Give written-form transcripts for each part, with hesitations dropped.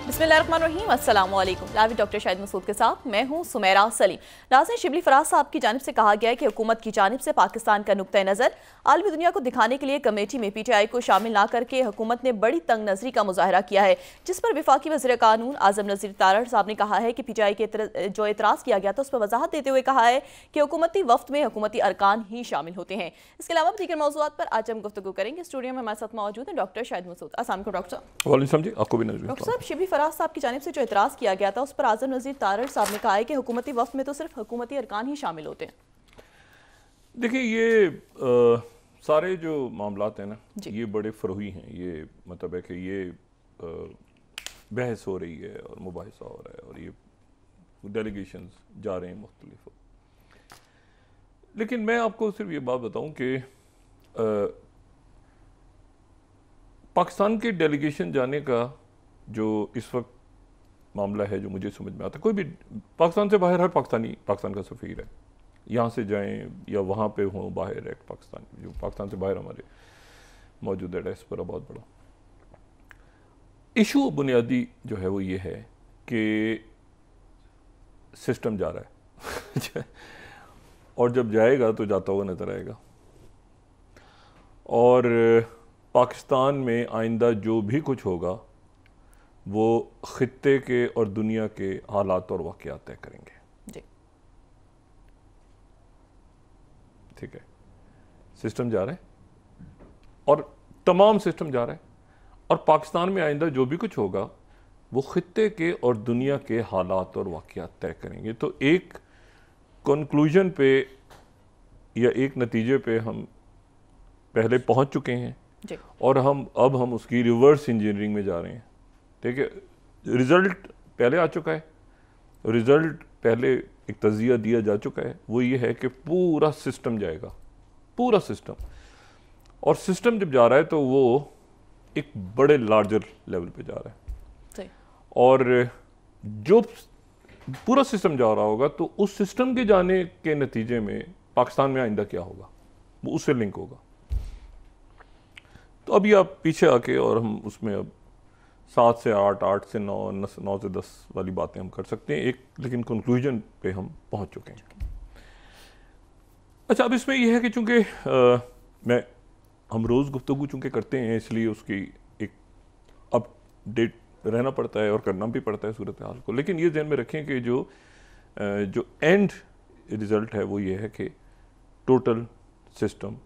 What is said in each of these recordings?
बिस्मिल्लाहिर्रहमानिर्रहीम, अस्सलाम वालेकुम। लाइव डॉक्टर शाहिद मसूद के साथ मैं हूं सुमेरा सलीम। नाज़रीन, शिबली फराज साहब की जानिब से कहा गया है कि हुकूमत की जानिब से पाकिस्तान का नुक्ता नज़र आलमी दुनिया को दिखाने के लिए कमेटी में PTI को शामिल ना करके हुकूमत ने बड़ी तंग नजरी का मुजाहरा किया है, जिस पर वफाकी वज़ीर कानून आज़म नज़ीर तारड़ साहब ने कहा है कि PTI के जो एतराज़ किया गया था उस पर वजाहत देते हुए कहा है कि हुकूमती वफ्त में हुकूमती अरकान ही शामिल होते हैं। इसके अलावा दीगर मौज़ूआत पर आज हम गुफ्तगू करेंगे। स्टूडियो में हमारे साथ मौजूद है डॉक्टर शाहिद मसूद। अस्सलाम वालेकुम डॉक्टर। आपको भी डॉक्टर साहब, शिबली फराज साहब की जानिब से जो एतराज़ किया गया था उस पर आज़म नज़ीर तारड़ साहब ने कहा है कि हुकूमती वफ्त में तो सिर्फ हुकूमती अरकान ही शामिल होते हैं। देखिए, ये सारे जो मामलात हैं ना, ये बड़े फरोही हैं। ये मतलब है कि ये बहस हो रही है और मुबाहिसा हो रहा है और ये डेलीगेशंस जा रहे हैं मुख्तलिफ। लेकिन मैं आपको सिर्फ ये बात बताऊं कि पाकिस्तान के डेलीगेशन जाने का जो इस वक्त मामला है, जो मुझे समझ में आता है, कोई भी पाकिस्तान से बाहर हर पाकिस्तानी पाकिस्तान का सफ़ीर है। यहाँ से जाएं या वहाँ पे हों बाहर, एक पाकिस्तान जो पाकिस्तान से बाहर हमारे मौजूद है डायस्पोरा बहुत बड़ा इशू बुनियादी जो है वो ये है कि सिस्टम जा रहा है और जब जाएगा तो जाता हुआ नजर आएगा। और पाकिस्तान में आइंदा जो भी कुछ होगा वो खित्ते के और दुनिया के हालात और वाक़यात तय करेंगे जी। ठीक है, सिस्टम जा रहा है और तमाम सिस्टम जा रहा है और पाकिस्तान में आइंदा जो भी कुछ होगा वो खित्ते के और दुनिया के हालात और वाक़यात तय करेंगे। तो एक कंक्लूजन पे या एक नतीजे पे हम पहले पहुंच चुके हैं जी। और अब हम उसकी रिवर्स इंजीनियरिंग में जा रहे हैं। ठीक है, रिजल्ट पहले आ चुका है, रिजल्ट पहले एक तज़िया दिया जा चुका है। वो ये है कि पूरा सिस्टम जाएगा, पूरा सिस्टम। और सिस्टम जब जा रहा है तो वो एक बड़े लार्जर लेवल पे जा रहा है और जो पूरा सिस्टम जा रहा होगा तो उस सिस्टम के जाने के नतीजे में पाकिस्तान में आइंदा क्या होगा वो उससे लिंक होगा। तो अभी आप पीछे आके और हम उसमें अब 7 से 8, 8 से 9, 9 से 10 वाली बातें हम कर सकते हैं एक, लेकिन कंक्लूजन पे हम पहुंच चुके हैं। अच्छा, अब इसमें यह है कि चूंकि हम रोज़ गुफ्तगू चूंकि करते हैं इसलिए उसकी एक अपडेट रहना पड़ता है और करना भी पड़ता है सूरत हाल को। लेकिन ये ध्यान में रखें कि जो एंड रिज़ल्ट है वो ये है कि टोटल सिस्टम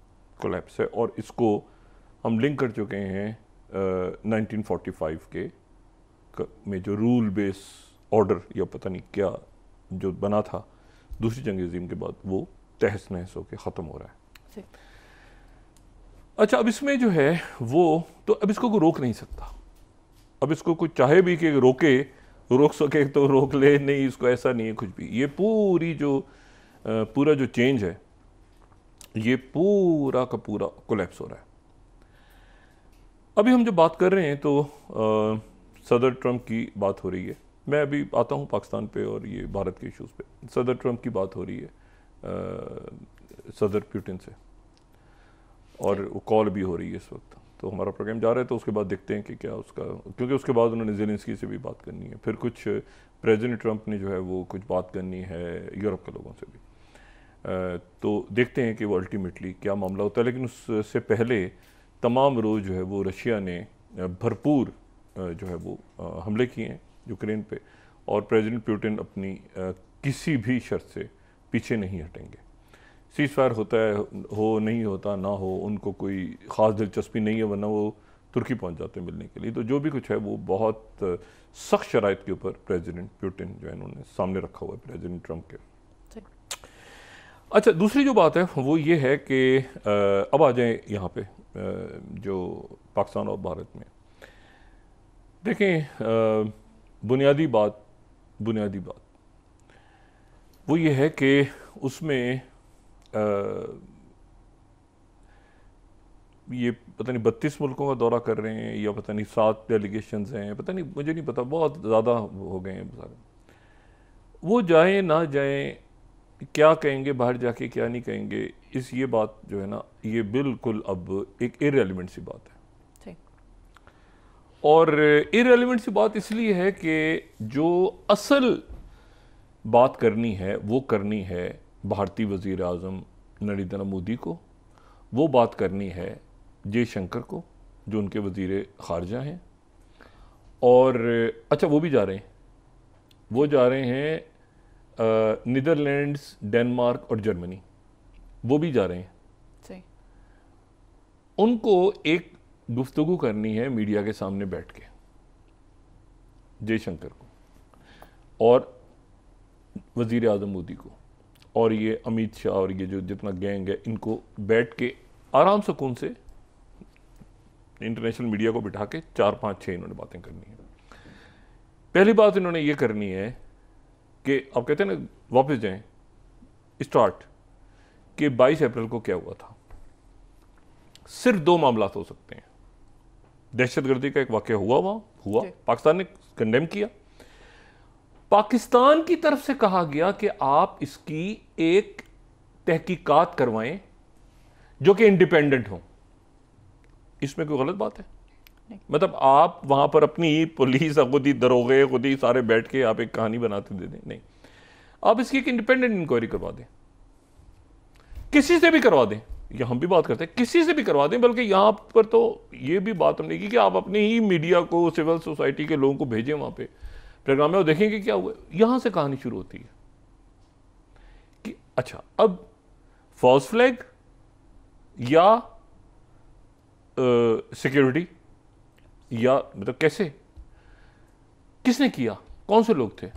कोलैप्स है और इसको हम लिंक कर चुके हैं 1945 के में जो रूल बेस ऑर्डर या पता नहीं क्या जो बना था दूसरी जंग अज़ीम के बाद, वो तहस नहस होकर ख़त्म हो रहा है। अच्छा, अब इसमें जो है वो तो अब इसको कोई रोक नहीं सकता। अब इसको कोई चाहे भी कि रोक सके तो रोक ले, नहीं इसको ऐसा नहीं है कुछ भी। ये पूरा जो चेंज है ये पूरा का पूरा कोलैप्स हो रहा है। अभी हम जो बात कर रहे हैं तो सदर ट्रंप की बात हो रही है। मैं अभी आता हूँ पाकिस्तान पे और ये भारत के इश्यूज़ पे। सदर ट्रंप की बात हो रही है सदर पुतिन से और वो कॉल भी हो रही है इस वक्त। तो हमारा प्रोग्राम जा रहा है तो उसके बाद देखते हैं कि क्या उसका, क्योंकि उसके बाद उन्होंने ज़ेलेंस्की से भी बात करनी है, फिर कुछ प्रेसिडेंट ट्रंप ने जो है वो कुछ बात करनी है यूरोप के लोगों से भी। तो देखते हैं कि वो अल्टीमेटली क्या मामला होता है। लेकिन उससे पहले तमाम रोज़ जो है वो रशिया ने भरपूर जो है वो हमले किए हैं यूक्रेन पे और प्रेसिडेंट पुतिन अपनी किसी भी शर्त से पीछे नहीं हटेंगे। सीज़ फायर होता है हो नहीं होता ना हो, उनको कोई ख़ास दिलचस्पी नहीं है, वरना वो तुर्की पहुंच जाते हैं मिलने के लिए। तो जो भी कुछ है वो बहुत सख्त शराइत के ऊपर प्रेसिडेंट पुतिन जो है उन्होंने सामने रखा हुआ है प्रेसिडेंट ट्रंप के। अच्छा, दूसरी जो बात है वो ये है कि अब आ जाए यहाँ पे जो पाकिस्तान और भारत में। देखें, बुनियादी बात वो ये है कि उसमें ये पता नहीं 32 मुल्कों का दौरा कर रहे हैं या पता नहीं 7 डेलीगेशंस हैं, पता नहीं, मुझे नहीं पता, बहुत ज़्यादा हो गए हैं सारे। वो जाएं ना जाएं, क्या कहेंगे बाहर जाके क्या नहीं कहेंगे, ये बात जो है ना ये बिल्कुल अब एक इररिलेवेंट सी बात है। और इररिलेवेंट सी बात इसलिए है कि जो असल बात करनी है वो करनी है भारतीय वज़ीर आज़म नरेंद्र मोदी को, वो बात करनी है जयशंकर को जो उनके वज़ीर ख़ारजा हैं। और अच्छा वो भी जा रहे हैं, वो जा रहे हैं नीदरलैंड्स, डेनमार्क और जर्मनी, वो भी जा रहे हैं। सही। उनको एक गुफ्तगू करनी है मीडिया के सामने बैठ के, जयशंकर को और वज़ीर आज़म मोदी को और ये अमित शाह और ये जो जितना गैंग है, इनको बैठ के आराम सुकून से इंटरनेशनल मीडिया को बिठा के 4, 5, 6 इन्होंने बातें करनी है। पहली बात इन्होंने ये करनी है कि आप कहते हैं ना वापस जाएं, स्टार्ट कि 22 अप्रैल को क्या हुआ था। सिर्फ 2 मामला हो सकते हैं। दहशतगर्दी का एक वाकया हुआ, पाकिस्तान ने कंडेम किया, पाकिस्तान की तरफ से कहा गया कि आप इसकी एक तहकीकात करवाएं जो कि इंडिपेंडेंट हो। इसमें कोई गलत बात है? मतलब आप वहां पर अपनी पुलिस, खुद ही दरोगे, खुद ही सारे बैठ के आप एक कहानी बनाते दे दें? नहीं, आप इसकी एक इंडिपेंडेंट इंक्वायरी करवा दें, किसी से भी करवा दें। ये हम भी बात करते हैं, किसी से भी करवा दें। बल्कि यहां पर तो ये भी बात हमने की कि आप अपने ही मीडिया को, सिविल सोसाइटी के लोगों को भेजें वहां पे प्रोग्राम में और देखेंगे क्या हुआ। यहां से कहानी शुरू होती है कि अच्छा अब फॉल्स फ्लैग या सिक्योरिटी या मतलब कैसे, किसने किया, कौन से लोग थे।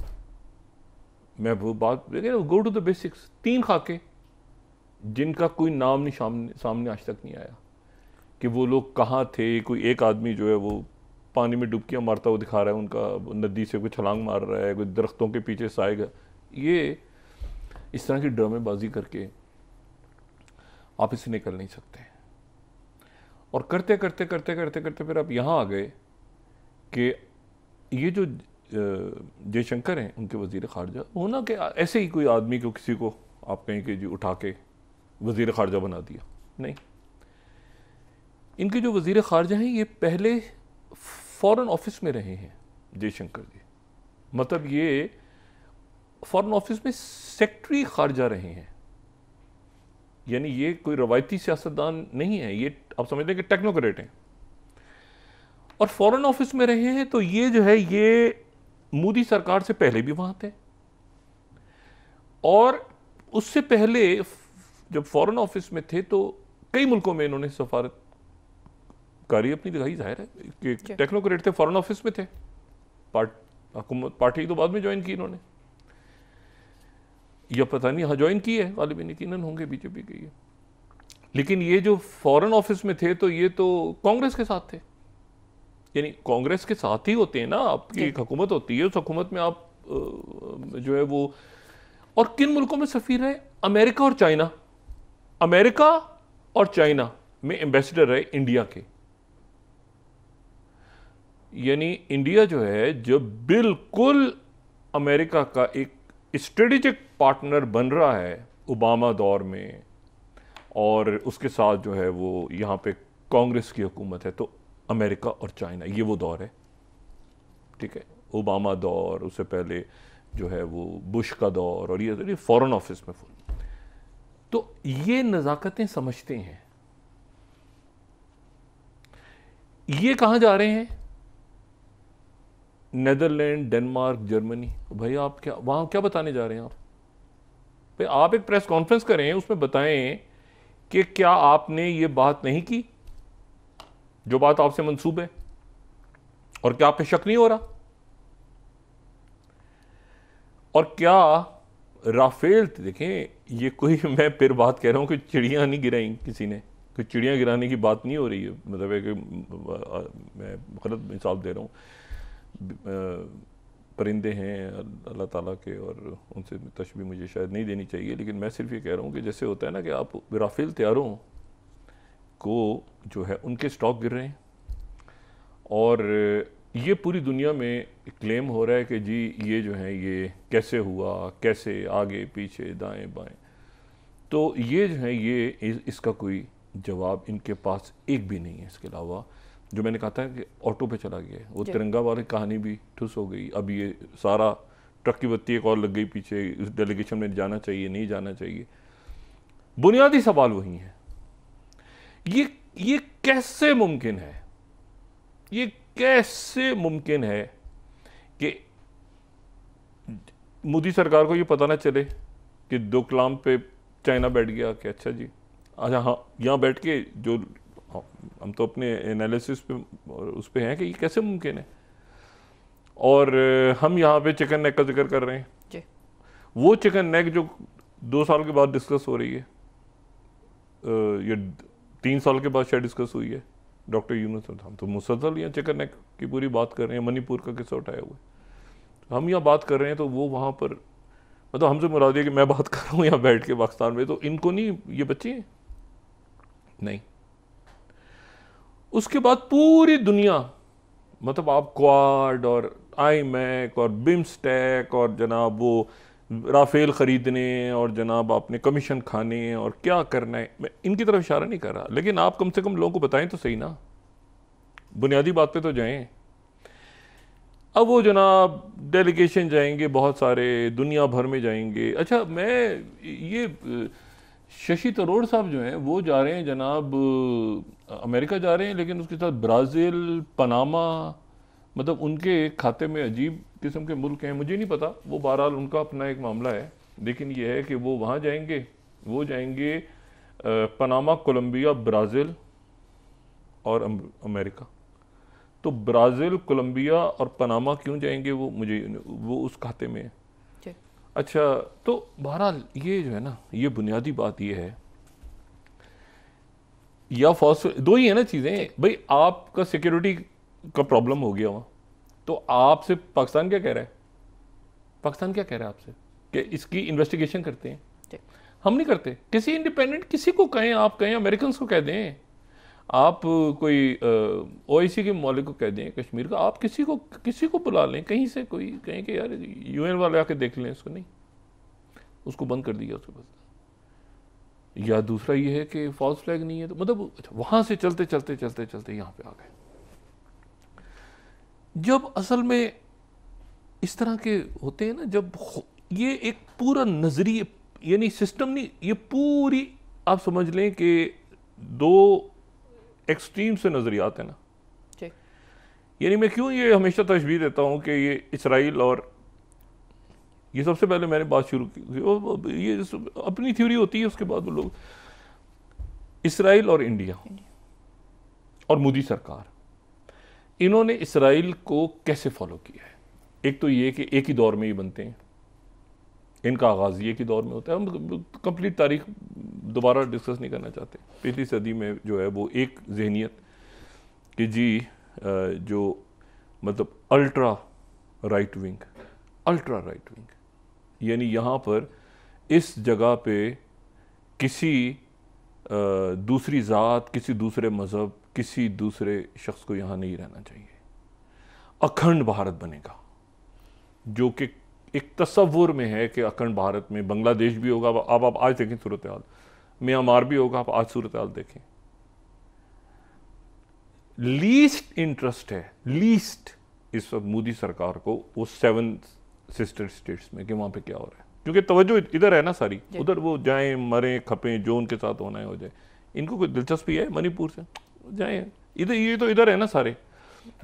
मैं वो बात गो टू द बेसिक्स। 3 खाके जिनका कोई नाम नहीं सामने आज तक नहीं आया कि वो लोग कहाँ थे। कोई एक आदमी जो है वो पानी में डुबकियां मारता हुआ दिखा रहा है, उनका नदी से कोई छलांग मार रहा है, कोई दरख्तों के पीछे साएगा। ये इस तरह की ड्रामेबाजी करके आप इसे निकल नहीं सकते। और करते करते करते करते करते फिर आप यहाँ आ गए कि ये जो जयशंकर हैं उनके वज़ीर ख़ारजा, होना कि ऐसे ही कोई आदमी को किसी को आप कहें कि जी उठा के वज़ीर ख़ारजा बना दिया। नहीं, इनके जो वज़ीर ख़ारजा हैं ये पहले फॉरेन ऑफिस में रहे हैं जयशंकर जी। मतलब ये फॉरेन ऑफिस में सेक्रेटरी ख़ारजा रहे हैं, यानी ये कोई रवायती सियासतदान नहीं है, ये आप समझ लें कि टेक्नोक्रेट हैं। और फॉरेन ऑफिस में रहे हैं तो ये जो है ये मोदी सरकार से पहले भी वहां थे और उससे पहले जब फॉरेन ऑफिस में थे तो कई मुल्कों में इन्होंने सफारतकारी अपनी दिखाई। जाहिर है कि टेक्नोक्रेट थे, फॉरेन ऑफिस में थे। पार्टी तो बाद में ज्वाइन की इन्होंने, या पता नहीं, हाँ ज्वाइन की है, गालिबन यकीनन होंगे बीजेपी के ये। लेकिन ये जो फॉरेन ऑफिस में थे तो ये तो कांग्रेस के साथ थे, यानी कांग्रेस के साथ ही होते हैं ना। आपकी एक हुकूमत होती है, उस हुकूमत में आप जो है वो। और किन मुल्कों में सफीर है? अमेरिका और चाइना। अमेरिका और चाइना में एम्बेसडर रहे इंडिया के। यानी इंडिया जो है जो बिल्कुल अमेरिका का एक स्ट्रेटेजिक पार्टनर बन रहा है ओबामा दौर में, और उसके साथ जो है वो यहाँ पे कांग्रेस की हुकूमत है। तो अमेरिका और चाइना ये वो दौर है, ठीक है। ओबामा दौर, उससे पहले जो है वो बुश का दौर, और ये फॉरेन ऑफिस में फुल। तो ये नज़ाकतें समझते हैं। ये कहाँ जा रहे हैं? Netherland, Denmark, Germany. भाई आप क्या वहां क्या बताने जा रहे हैं? आप भाई आप एक प्रेस कॉन्फ्रेंस करें, उसमें बताएं कि क्या आपने ये बात नहीं की जो बात आपसे मंसूब है, और क्या आप पे शक नहीं हो रहा, और क्या राफेल, देखें ये कोई मैं फिर बात कह रहा हूं कि चिड़ियां नहीं गिराई किसी ने, कोई चिड़ियां गिराने की बात नहीं हो रही है। मतलब है कि मैं गलत मिसाल दे रहा हूं, परिंदे हैं अल्लाह ताला के और उनसे तशबीह मुझे शायद नहीं देनी चाहिए, लेकिन मैं सिर्फ ये कह रहा हूँ कि जैसे होता है ना कि आप राफेल तैयारों को जो है उनके स्टॉक गिर रहे हैं, और ये पूरी दुनिया में क्लेम हो रहा है कि जी ये जो है ये कैसे हुआ, कैसे आगे पीछे दाएं बाएं। तो ये जो है ये इसका कोई जवाब इनके पास एक भी नहीं है इसके अलावा। जो मैंने कहा था कि ऑटो पे चला गया है, वो तिरंगा वाली कहानी भी ठुस हो गई। अब ये सारा ट्रक की बत्ती एक और लग गई पीछे, इस डेलीगेशन में जाना चाहिए नहीं जाना चाहिए। बुनियादी सवाल वही है, ये कैसे मुमकिन है, ये कैसे मुमकिन है कि मोदी सरकार को ये पता ना चले कि डोकलाम पे चाइना बैठ गया कि अच्छा जी, अच्छा हाँ, यहाँ बैठ के जो हम तो अपने एनालिसिस पे उस पे हैं कि ये कैसे मुमकिन है, और हम यहाँ पे चिकन नेक का जिक्र कर रहे हैं जी। वो चिकन नेक जो 2 साल के बाद डिस्कस हो रही है, ये 3 साल के बाद शायद डिस्कस हुई है डॉक्टर यूनुस, हम तो मुसलसल यहाँ चिकन नेक की पूरी बात कर रहे हैं, मणिपुर का किस्सा उठाया हुआ है, हम यहाँ बात कर रहे हैं, तो वो वहाँ पर मतलब हमसे मुराद है कि मैं बात कर रहा हूँ यहाँ बैठ के पाकिस्तान में, तो इनको नहीं ये बच्चे हैं नहीं। उसके बाद पूरी दुनिया, मतलब आप क्वाड और आईमैक और बिम्स्टेक और जनाब वो राफेल ख़रीदने और जनाब आपने कमीशन खाने और क्या करना है, मैं इनकी तरफ इशारा नहीं कर रहा, लेकिन आप कम से कम लोगों को बताएं तो सही ना, बुनियादी बात पे तो जाएं। अब वो जनाब डेलीगेशन जाएंगे, बहुत सारे दुनिया भर में जाएंगे। अच्छा, मैं ये शशि थरूर साहब जो हैं वो जा रहे हैं जनाब अमेरिका जा रहे हैं, लेकिन उसके साथ ब्राज़ील, पनामा, मतलब उनके खाते में अजीब किस्म के मुल्क हैं, मुझे नहीं पता, वो बहरहाल उनका अपना एक मामला है, लेकिन ये है कि वो वहाँ जाएंगे, वो जाएंगे पनामा, कोलंबिया, ब्राज़ील और अमेरिका। तो ब्राज़ील, कोलंबिया और पनामा क्यों जाएंगे वो उस खाते में है। अच्छा, तो बहरहाल ये जो है ना, ये बुनियादी बात ये है, या फॉस्फेट दो ही है ना चीज़ें भाई। आपका सिक्योरिटी का प्रॉब्लम हो गया वहाँ, तो आपसे पाकिस्तान क्या कह रहा है, पाकिस्तान क्या कह रहा है आपसे कि इसकी इन्वेस्टिगेशन करते हैं, हम नहीं करते। किसी इंडिपेंडेंट किसी को कहें, आप कहें अमेरिकन को कह दें, आप कोई ओआईसी के मौलिक को कह दें कश्मीर का, आप किसी को बुला लें कहीं से, कोई कहें कि यार यूएन वाले आके देख लें इसको, नहीं, उसको बंद कर दिया उसके पास। या दूसरा ये है कि फॉल्स फ्लैग नहीं है, तो मतलब वहां से चलते चलते चलते चलते यहाँ पे आ गए। जब असल में इस तरह के होते हैं ना, जब ये एक पूरा नजरिए यानी सिस्टम नहीं, ये पूरी आप समझ लें कि 2 एक्सट्रीम से नजरियात है ना। यानी मैं क्यों ये हमेशा तशबीह देता हूं कि ये इसराइल और ये सबसे पहले मैंने बात शुरू की, ये अपनी थ्योरी होती है, उसके बाद वो लोग इसराइल और इंडिया और मोदी सरकार, इन्होंने इसराइल को कैसे फॉलो किया है। एक तो ये कि एक ही दौर में ही बनते हैं, इनका आगाज एक ही दौर में होता है। हम कंप्लीट तारीख दोबारा डिस्कस नहीं करना चाहते। पिछली सदी में जो है वो एक जहनियत कि जी जो मतलब अल्ट्रा राइट विंग, यानी यहाँ पर इस जगह पे किसी दूसरी ज़ात, किसी दूसरे मज़हब, किसी दूसरे शख्स को यहाँ नहीं रहना चाहिए, अखंड भारत बनेगा, जो कि एक तस्वुर में है कि अखंड भारत में बांग्लादेश भी होगा। अब आप आज देखें सूरत हाल, म्यांमार भी होगा, आप आज सूरत हाल देखें। लीस्ट इंटरेस्ट है, लीस्ट इस वक्त मोदी सरकार को वो 7 सिस्टर स्टेट्स में कि वहाँ पे क्या हो रहा है, क्योंकि तवज्जो इधर है ना सारी, उधर वो जाएं, मरें, खपें, जो उनके साथ होना है हो जाए। इनको कोई दिलचस्पी है मणिपुर से जाएं, इधर, ये तो इधर है ना सारे,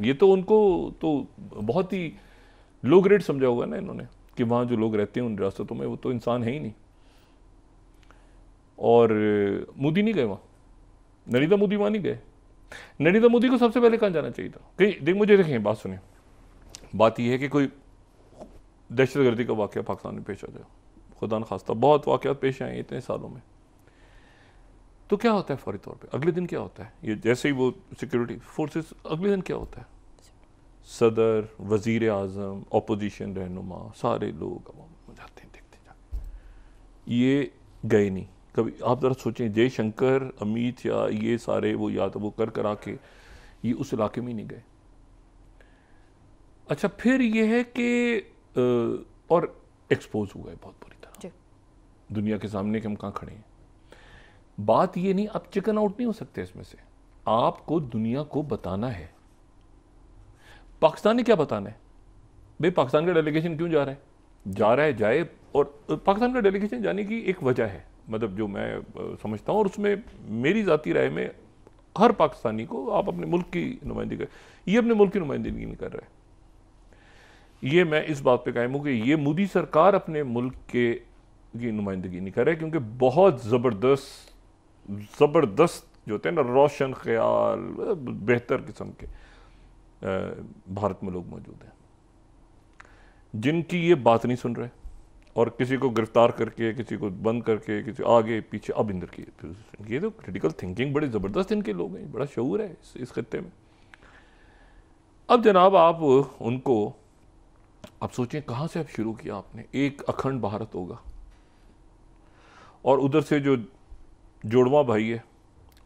ये तो उनको तो बहुत ही लो ग्रेड समझा होगा ना इन्होंने कि वहाँ जो लोग रहते हैं उन रियासतों में वो तो इंसान है ही नहीं। और मोदी नहीं गए वहाँ, नरेंद्र मोदी वहाँ नहीं गए। नरेंद्र मोदी को सबसे पहले कहाँ जाना चाहिए था? कहीं मुझे देखें, बात सुने, बात यह है कि कोई दहशतगर्दी का वाक़या पाकिस्तान में पेश आ जाए, खुदा न खास्ता, बहुत वाक़यात पेश आए इतने सालों में, तो क्या होता है फौरी तौर पे? अगले दिन क्या होता है? ये जैसे ही वो सिक्योरिटी फोर्सेस, अगले दिन क्या होता है? सदर, वज़ीर आज़म, अपोजिशन रहनुमा, सारे लोग जाते हैं, देखते जाते। ये गए नहीं कभी। आप ज़रा सोचें, जयशंकर, अमित या ये सारे वो या तो वो कर आके ये उस इलाके में ही नहीं गए। अच्छा, फिर ये है कि और एक्सपोज हुआ है बहुत बुरी तरह दुनिया के सामने कि हम कहाँ खड़े हैं। बात ये नहीं, अब चिकन आउट नहीं हो सकते इसमें से। आपको दुनिया को बताना है। पाकिस्तान ने क्या बताना है? भाई पाकिस्तान का डेलीगेशन क्यों जा रहा है? जा रहा है, जाए। और पाकिस्तान का डेलीगेशन जाने की एक वजह है, मतलब जो मैं समझता हूँ, और उसमें मेरी ज़ाती राय में हर पाकिस्तानी को, आप अपने मुल्क की नुमाइंदगी कर, ये अपने मुल्क की नुमाइंदगी नहीं कर रहा है। ये मैं इस बात पे कायम हूँ कि ये मोदी सरकार अपने मुल्क की नुमाइंदगी नहीं कर रहे, क्योंकि बहुत ज़बरदस्त जो होते हैं ना रोशन ख्याल, बेहतर किस्म के भारत में लोग मौजूद हैं जिनकी ये बात नहीं सुन रहे, और किसी को गिरफ्तार करके, किसी को बंद करके, किसी आगे पीछे, अब इंदर की ये तो क्रिटिकल थिंकिंग बड़े ज़बरदस्त इनके लोग हैं, बड़ा शऊर है इस खत्ते में। अब जनाब आप उनको, आप सोचें कहाँ से अब शुरू किया आपने, एक अखंड भारत होगा, और उधर से जो जोड़वा भाई है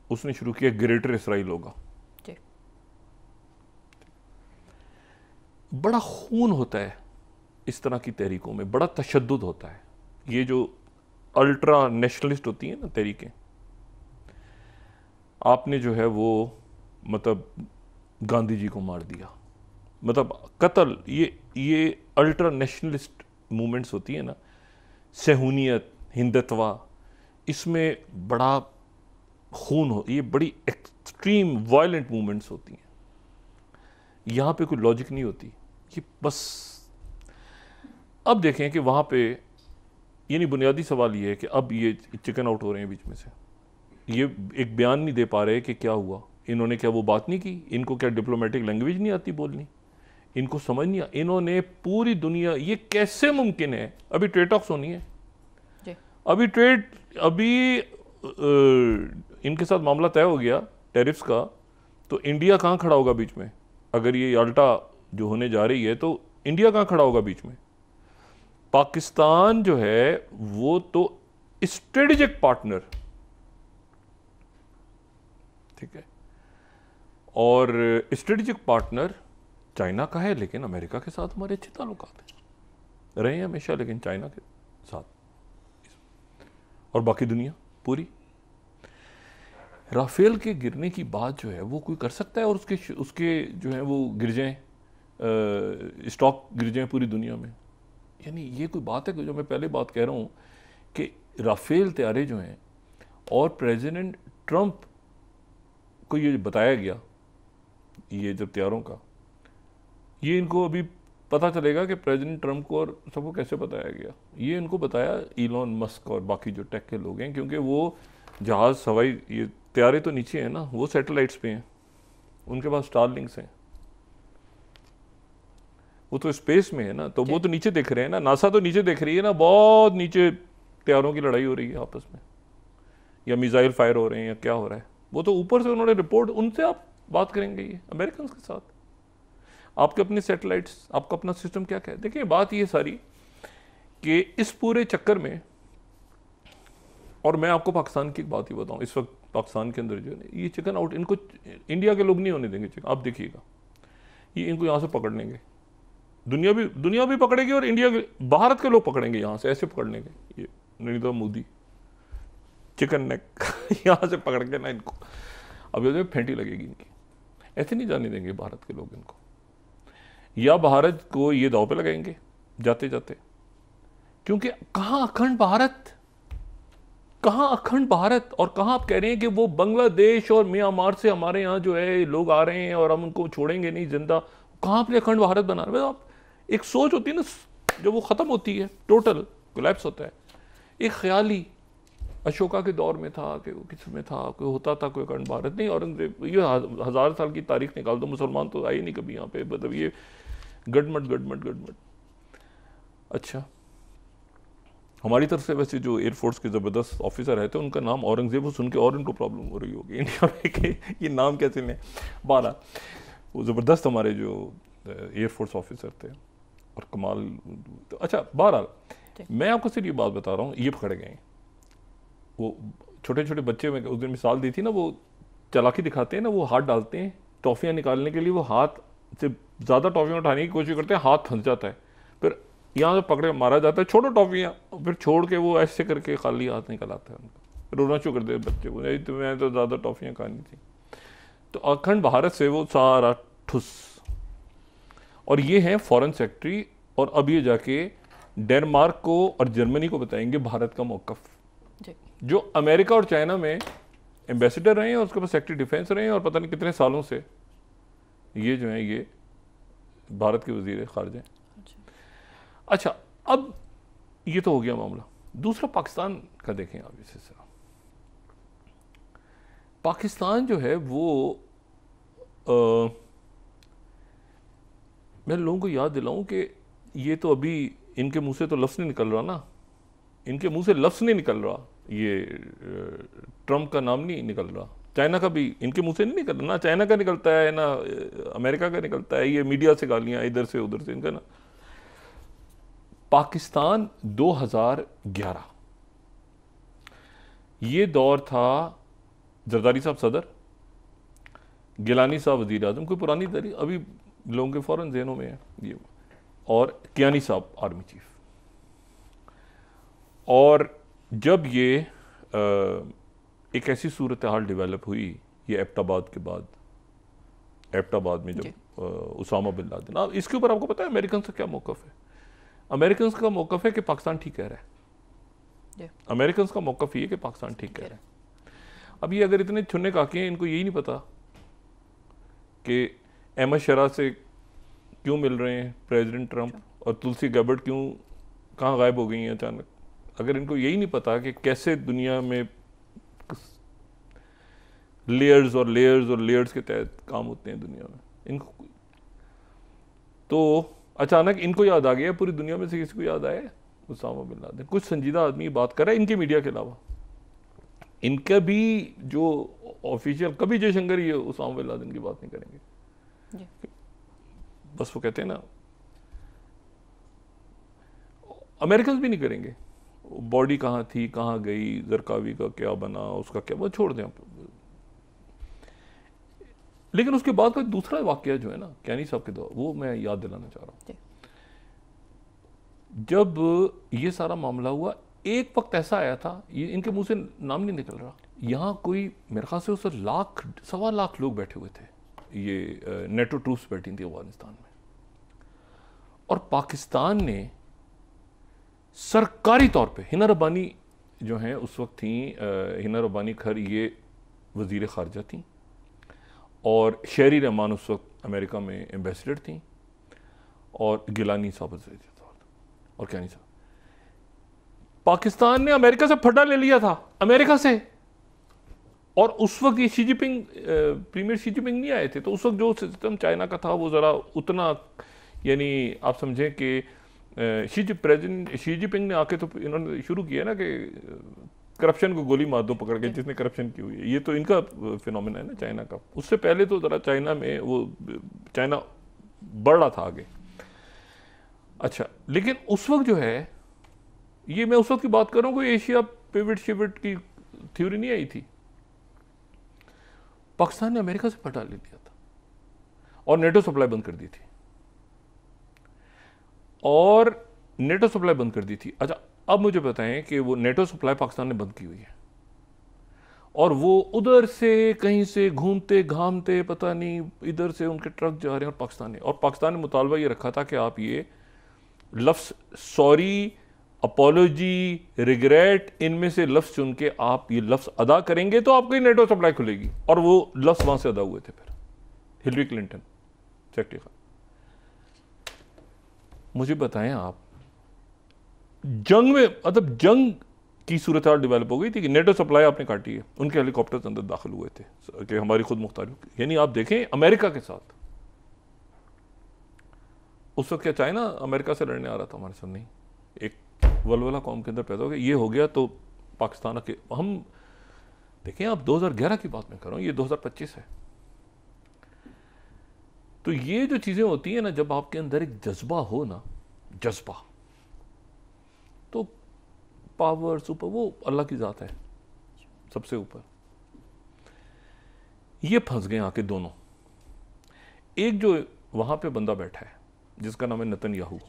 उसने शुरू किया ग्रेटर इसराइल होगा। बड़ा खून होता है इस तरह की तहरीकों में, बड़ा तशद्दुद होता है। ये जो अल्ट्रा नेशनलिस्ट होती हैं ना तहरीकें, आपने जो है वो मतलब गांधी जी को मार दिया, मतलब कत्ल, ये अल्ट्रा नेशनलिस्ट मूवमेंट्स होती है ना, सहूनियत, हिंदुत्वा, इसमें बड़ा खून हो, ये बड़ी एक्सट्रीम वायलेंट मूवमेंट्स होती हैं। यहाँ पे कोई लॉजिक नहीं होती, ये बस। अब देखें कि वहाँ पे यानी बुनियादी सवाल ये है कि अब ये चिकन आउट हो रहे हैं बीच में से, ये एक बयान नहीं दे पा रहे कि क्या हुआ, इन्होंने क्या वो बात नहीं की, इनको क्या डिप्लोमेटिक लैंग्वेज नहीं आती बोलनी, इनको समझ नहीं इन्होंने पूरी दुनिया, ये कैसे मुमकिन है? अभी ट्रेड टॉक्स होनी है, अभी इनके साथ मामला तय हो गया टैरिफ्स का, तो इंडिया कहाँ खड़ा होगा बीच में? अगर ये अल्टा जो होने जा रही है तो इंडिया कहाँ खड़ा होगा बीच में? पाकिस्तान जो है वो तो स्ट्रेटेजिक पार्टनर, ठीक है, और स्ट्रेटेजिक पार्टनर चाइना का है, लेकिन अमेरिका के साथ हमारे अच्छे ताल्लुकात हैं, रहे हैं हमेशा, लेकिन चाइना के साथ, और बाकी दुनिया पूरी। राफेल के गिरने की बात जो है वो कोई कर सकता है, और उसके जो है वो गिर जाएं, स्टॉक गिर जाएं पूरी दुनिया में? यानी ये कोई बात है कि जो मैं पहले बात कह रहा हूँ कि राफेल तैयारे जो हैं, और प्रेसिडेंट ट्रंप को ये बताया गया, ये जब तैयारों का, ये इनको अभी पता चलेगा कि प्रेसिडेंट ट्रंप को और सबको कैसे बताया गया। ये इनको बताया इलॉन मस्क और बाकी जो टेक के लोग हैं, क्योंकि वो जहाज़ हवाई, ये तैयारे तो नीचे हैं ना, वो सैटेलाइट्स पे हैं, उनके पास स्टारलिंक्स हैं, वो तो स्पेस में है ना, तो वो तो नीचे देख रहे हैं ना, नासा तो नीचे देख रही है ना, बहुत नीचे तैयारों की लड़ाई हो रही है आपस में, या मिसाइल फायर हो रहे हैं, या क्या हो रहा है, वो तो ऊपर से उन्होंने रिपोर्ट, उनसे आप बात करेंगे ये अमेरिकन के साथ, आपके अपने सैटेलाइट्स, आपका अपना सिस्टम क्या क्या है। देखिए बात ये सारी कि इस पूरे चक्कर में, और मैं आपको पाकिस्तान की एक बात ही बताऊं, इस वक्त पाकिस्तान के अंदर जो है ये चिकन आउट, इनको इंडिया के लोग नहीं होने देंगे चिकन, आप देखिएगा, ये इनको यहाँ से पकड़ लेंगे, दुनिया भी पकड़ेगी, और इंडिया के, भारत के लोग पकड़ेंगे यहाँ से, ऐसे पकड़ लेंगे, ये नरेंद्र मोदी चिकन नेक यहाँ से पकड़ के ना इनको, अब ये फेंटी लगेगी इनकी, ऐसे नहीं जाने देंगे भारत के लोग इनको, या भारत को ये दाव पे लगाएंगे जाते जाते, क्योंकि कहाँ अखंड भारत, और कहाँ आप कह रहे हैं कि वो बांग्लादेश और म्यांमार से हमारे यहाँ जो है लोग आ रहे हैं और हम उनको छोड़ेंगे नहीं जिंदा, कहाँ अपने अखंड भारत बना रहे हैं? आप एक सोच होती है ना, जब वो ख़त्म होती है, टोटल कोलैप्स होता है। एक ख्याली अशोका के दौर में था कि वो किस में था, कोई होता था कोई अखंड भारत नहीं, औरंगजेब, ये 1000 साल की तारीख निकाल दो, मुसलमान तो आए नहीं कभी यहाँ पे, मतलब ये गडमट। अच्छा, हमारी तरफ से वैसे जो एयरफोर्स के ज़बरदस्त ऑफिसर रहते हैं उनका नाम औरंगजेब हो, सुन के और इनको प्रॉब्लम हो रही होगी इंडिया में कि ये नाम कैसे लें। 12 वो ज़बरदस्त हमारे जो एयरफोर्स ऑफिसर थे, और कमाल। तो अच्छा, 12 मैं आपको सिर्फ ये बात बता रहा हूँ, ये पकड़े गए, वो छोटे छोटे बच्चे में उस दिन मिसाल दी थी ना, वो चालाकी दिखाते हैं ना, वो हाथ डालते हैं टॉफ़ियाँ निकालने के लिए, वो हाथ से ज़्यादा टॉफ़ियाँ उठाने की कोशिश करते हैं, हाथ फंस जाता है, फिर यहाँ से पकड़े मारा जाता है, छोड़ो टॉफ़ियाँ, फिर छोड़ के वो ऐसे करके खाली हाथ निकल आता है उनका, रोना शुरू कर दे बच्चे को, नहीं तो मैं तो ज़्यादा टॉफ़ियाँ खानी थी। तो अखंड भारत से वो सारा ठुस, और ये हैं फॉरेन सेक्रेटरी, और अब ये जाके डेनमार्क को और जर्मनी को बताएंगे भारत का मौकफ, जो अमेरिका और चाइना में एम्बेसडर रहे हैं और उसके पास सेक्रेटरी डिफेंस रहे हैं और पता नहीं कितने सालों से ये जो है ये भारत के वजीर खारजा हैं। अच्छा, अब ये तो हो गया मामला। दूसरा पाकिस्तान का देखें आप इसे सर। पाकिस्तान जो है वो मैं लोगों को याद दिलाऊं कि ये तो अभी इनके मुंह से तो लफ्ज़ नहीं निकल रहा ना, इनके मुंह से लफ्ज़ नहीं निकल रहा, ये ट्रंप का नाम नहीं निकल रहा, चाइना का भी इनके मुंह से नहीं निकल रहा ना, चाइना का निकलता है ना अमेरिका का निकलता है, ये मीडिया से गालियां इधर से उधर से इनका ना। पाकिस्तान 2011 ये दौर था, जरदारी साहब सदर, गिलानी साहब वजीर आजम, कोई पुरानी तारीख अभी लोगों के फौरन जहनों में है ये, और कियानी साहब आर्मी चीफ। और जब ये एक ऐसी सूरत हाल डेवलप हुई, ये एबटाबाद के बाद, एबटाबाद में जब उसामा बिन लादेन, अब इसके ऊपर आपको पता है अमेरिकन का क्या मौकफ है? अमेरिकन का मौकफ है कि पाकिस्तान ठीक कह रहा है, अमेरिकन का मौकफ ये है कि पाकिस्तान ठीक कह रहा है। अब ये अगर इतने छुन्ने काके हैं, इनको यही नहीं पता कि अहमद शरा से क्यों मिल रहे हैं प्रेसिडेंट ट्रंप, और तुलसी गैबर्ट क्यों कहाँ गायब हो गई हैं अचानक, अगर इनको यही नहीं पता कि कैसे दुनिया में लेयर्स और लेयर्स और लेयर्स के तहत काम होते हैं दुनिया में, इनको तो अचानक इनको याद आ गया, पूरी दुनिया में से किसी को याद आया उसामा बिन लादेन। कुछ संजीदा आदमी बात कर रहा है इनके मीडिया के अलावा, इनका भी जो ऑफिशियल, कभी जयशंकर ये उसामा बिन लादेन की बात नहीं करेंगे, बस वो कहते हैं ना, अमेरिकन भी नहीं करेंगे, बॉडी कहाँ थी कहाँ गई, जरकावी का क्या बना, उसका क्या, वो छोड़ दें आप। लेकिन उसके बाद का दूसरा वाकया जो है ना कियानी साहब के दौर, वो मैं याद दिलाना चाह रहा हूँ। जब ये सारा मामला हुआ, एक वक्त ऐसा आया था, ये इनके मुंह से नाम नहीं निकल रहा, यहाँ कोई मेरे ख्याल से उस लाख 1.25 लाख लोग बैठे हुए थे, ये नेटो ट्रूप्स बैठी थी अफगानिस्तान में, और पाकिस्तान ने सरकारी तौर पे, हिना रब्बानी जो हैं उस वक्त थी, हिना रब्बानी खैर ये वजीर खारजा थी, और शेरी रहमान उस वक्त अमेरिका में एम्बेसडर थी, और गिलानी साहब और कियानी साहब। पाकिस्तान ने अमेरिका से फटा ले लिया था, अमेरिका से, और उस वक्त ये Xi Jinping, premier Xi Jinping नहीं आए थे, तो उस वक्त जो सिस्टम चाइना का था वो ज़रा उतना, यानी आप समझें कि प्रेसिडेंट शी जिनपिंग ने आके तो इन्होंने शुरू किया ना कि करप्शन को गोली मार दो पकड़ के जिसने करप्शन की हुई है, ये तो इनका फिनोमेना है ना चाइना का। उससे पहले तो ज़रा चाइना में वो, चाइना बढ़ रहा था आगे। अच्छा, लेकिन उस वक्त जो है, ये मैं उस वक्त की बात कर रहा हूँ, कोई एशिया पिवट शिवट की थ्योरी नहीं आई थी, पाकिस्तान ने अमेरिका से फटा ले लिया था और नेटो सप्लाई बंद कर दी थी, और नेटो सप्लाई बंद कर दी थी। अच्छा, अब मुझे बताएं कि वो नेटो सप्लाई पाकिस्तान ने बंद की हुई है, और वो उधर से कहीं से घूमते घामते पता नहीं इधर से उनके ट्रक जा रहे हैं, और पाकिस्तान ने मुतालबा ये रखा था कि आप ये लफ्ज़ सॉरी, अपोलॉजी, रिग्रेट, इनमें से लफ्ज़ चुन के आप ये लफ्ज़ अदा करेंगे तो आपकी नेटो सप्लाई खुलेगी, और वो लफ्ज़ वहां से अदा हुए थे। फिर हिलरी क्लिंटन सेक्रेटरी, मुझे बताएं आप, जंग में, मतलब जंग की सूरत हाल डेवलप हो गई थी कि नेटो सप्लाई आपने काटी है, उनके हेलीकॉप्टर्स अंदर दाखिल हुए थे कि हमारी खुद मुख्तारी, यानी आप देखें अमेरिका के साथ। उस वक्त क्या चाइना अमेरिका से लड़ने आ रहा था हमारे साथ? नहीं, एक वलवला कौम के अंदर पैदा हो गया, ये हो गया तो पाकिस्तान के, हम देखें आप 2011 की बात मैं कर रहा हूँ, ये 2025 है। तो ये जो चीजें होती है ना, जब आपके अंदर एक जज्बा हो ना, जज्बा, तो पावर सुपर, वो अल्लाह की जात है सबसे ऊपर। ये फंस गए आके दोनों। एक जो वहां पे बंदा बैठा है जिसका नाम है नेतन्याहू,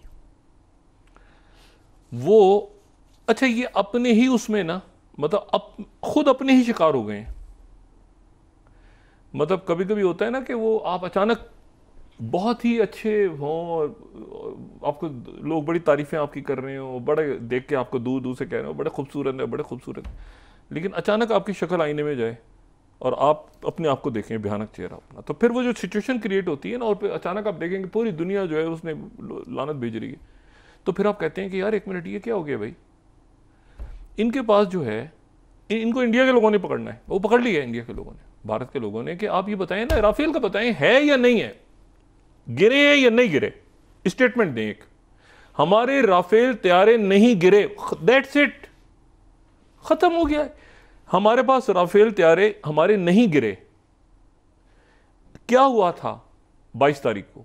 वो, अच्छा, ये अपने ही उसमें ना, मतलब खुद अपने ही शिकार हो गए हैं। मतलब कभी कभी होता है ना कि वो आप अचानक बहुत ही अच्छे हों और आपको लोग बड़ी तारीफें आपकी कर रहे हो, बड़े देख के आपको दूर दूर से कह रहे हो बड़े खूबसूरत है बड़े खूबसूरत है, लेकिन अचानक आपकी शक्ल आईने में जाए और आप अपने आप को देखें भयानक चेहरा अपना, तो फिर वो जो सिचुएशन क्रिएट होती है ना, और फिर अचानक आप देखेंगे पूरी दुनिया जो है उसने लानत भेज रही है, तो फिर आप कहते हैं कि यार एक मिनट ये क्या हो गया भाई, इनके पास जो है इनको इंडिया के लोगों ने पकड़ना है, वो पकड़ लिया इंडिया के लोगों ने, भारत के लोगों ने, कि आप ये बताएं ना राफेल का बताएं है या नहीं है, गिरे हैं या नहीं गिरे, स्टेटमेंट दें एक, हमारे राफेल तैयारे नहीं गिरे, दैट्स इट, खत्म हो गया है, हमारे पास राफेल तैयारे हमारे नहीं गिरे। क्या हुआ था 22 तारीख को,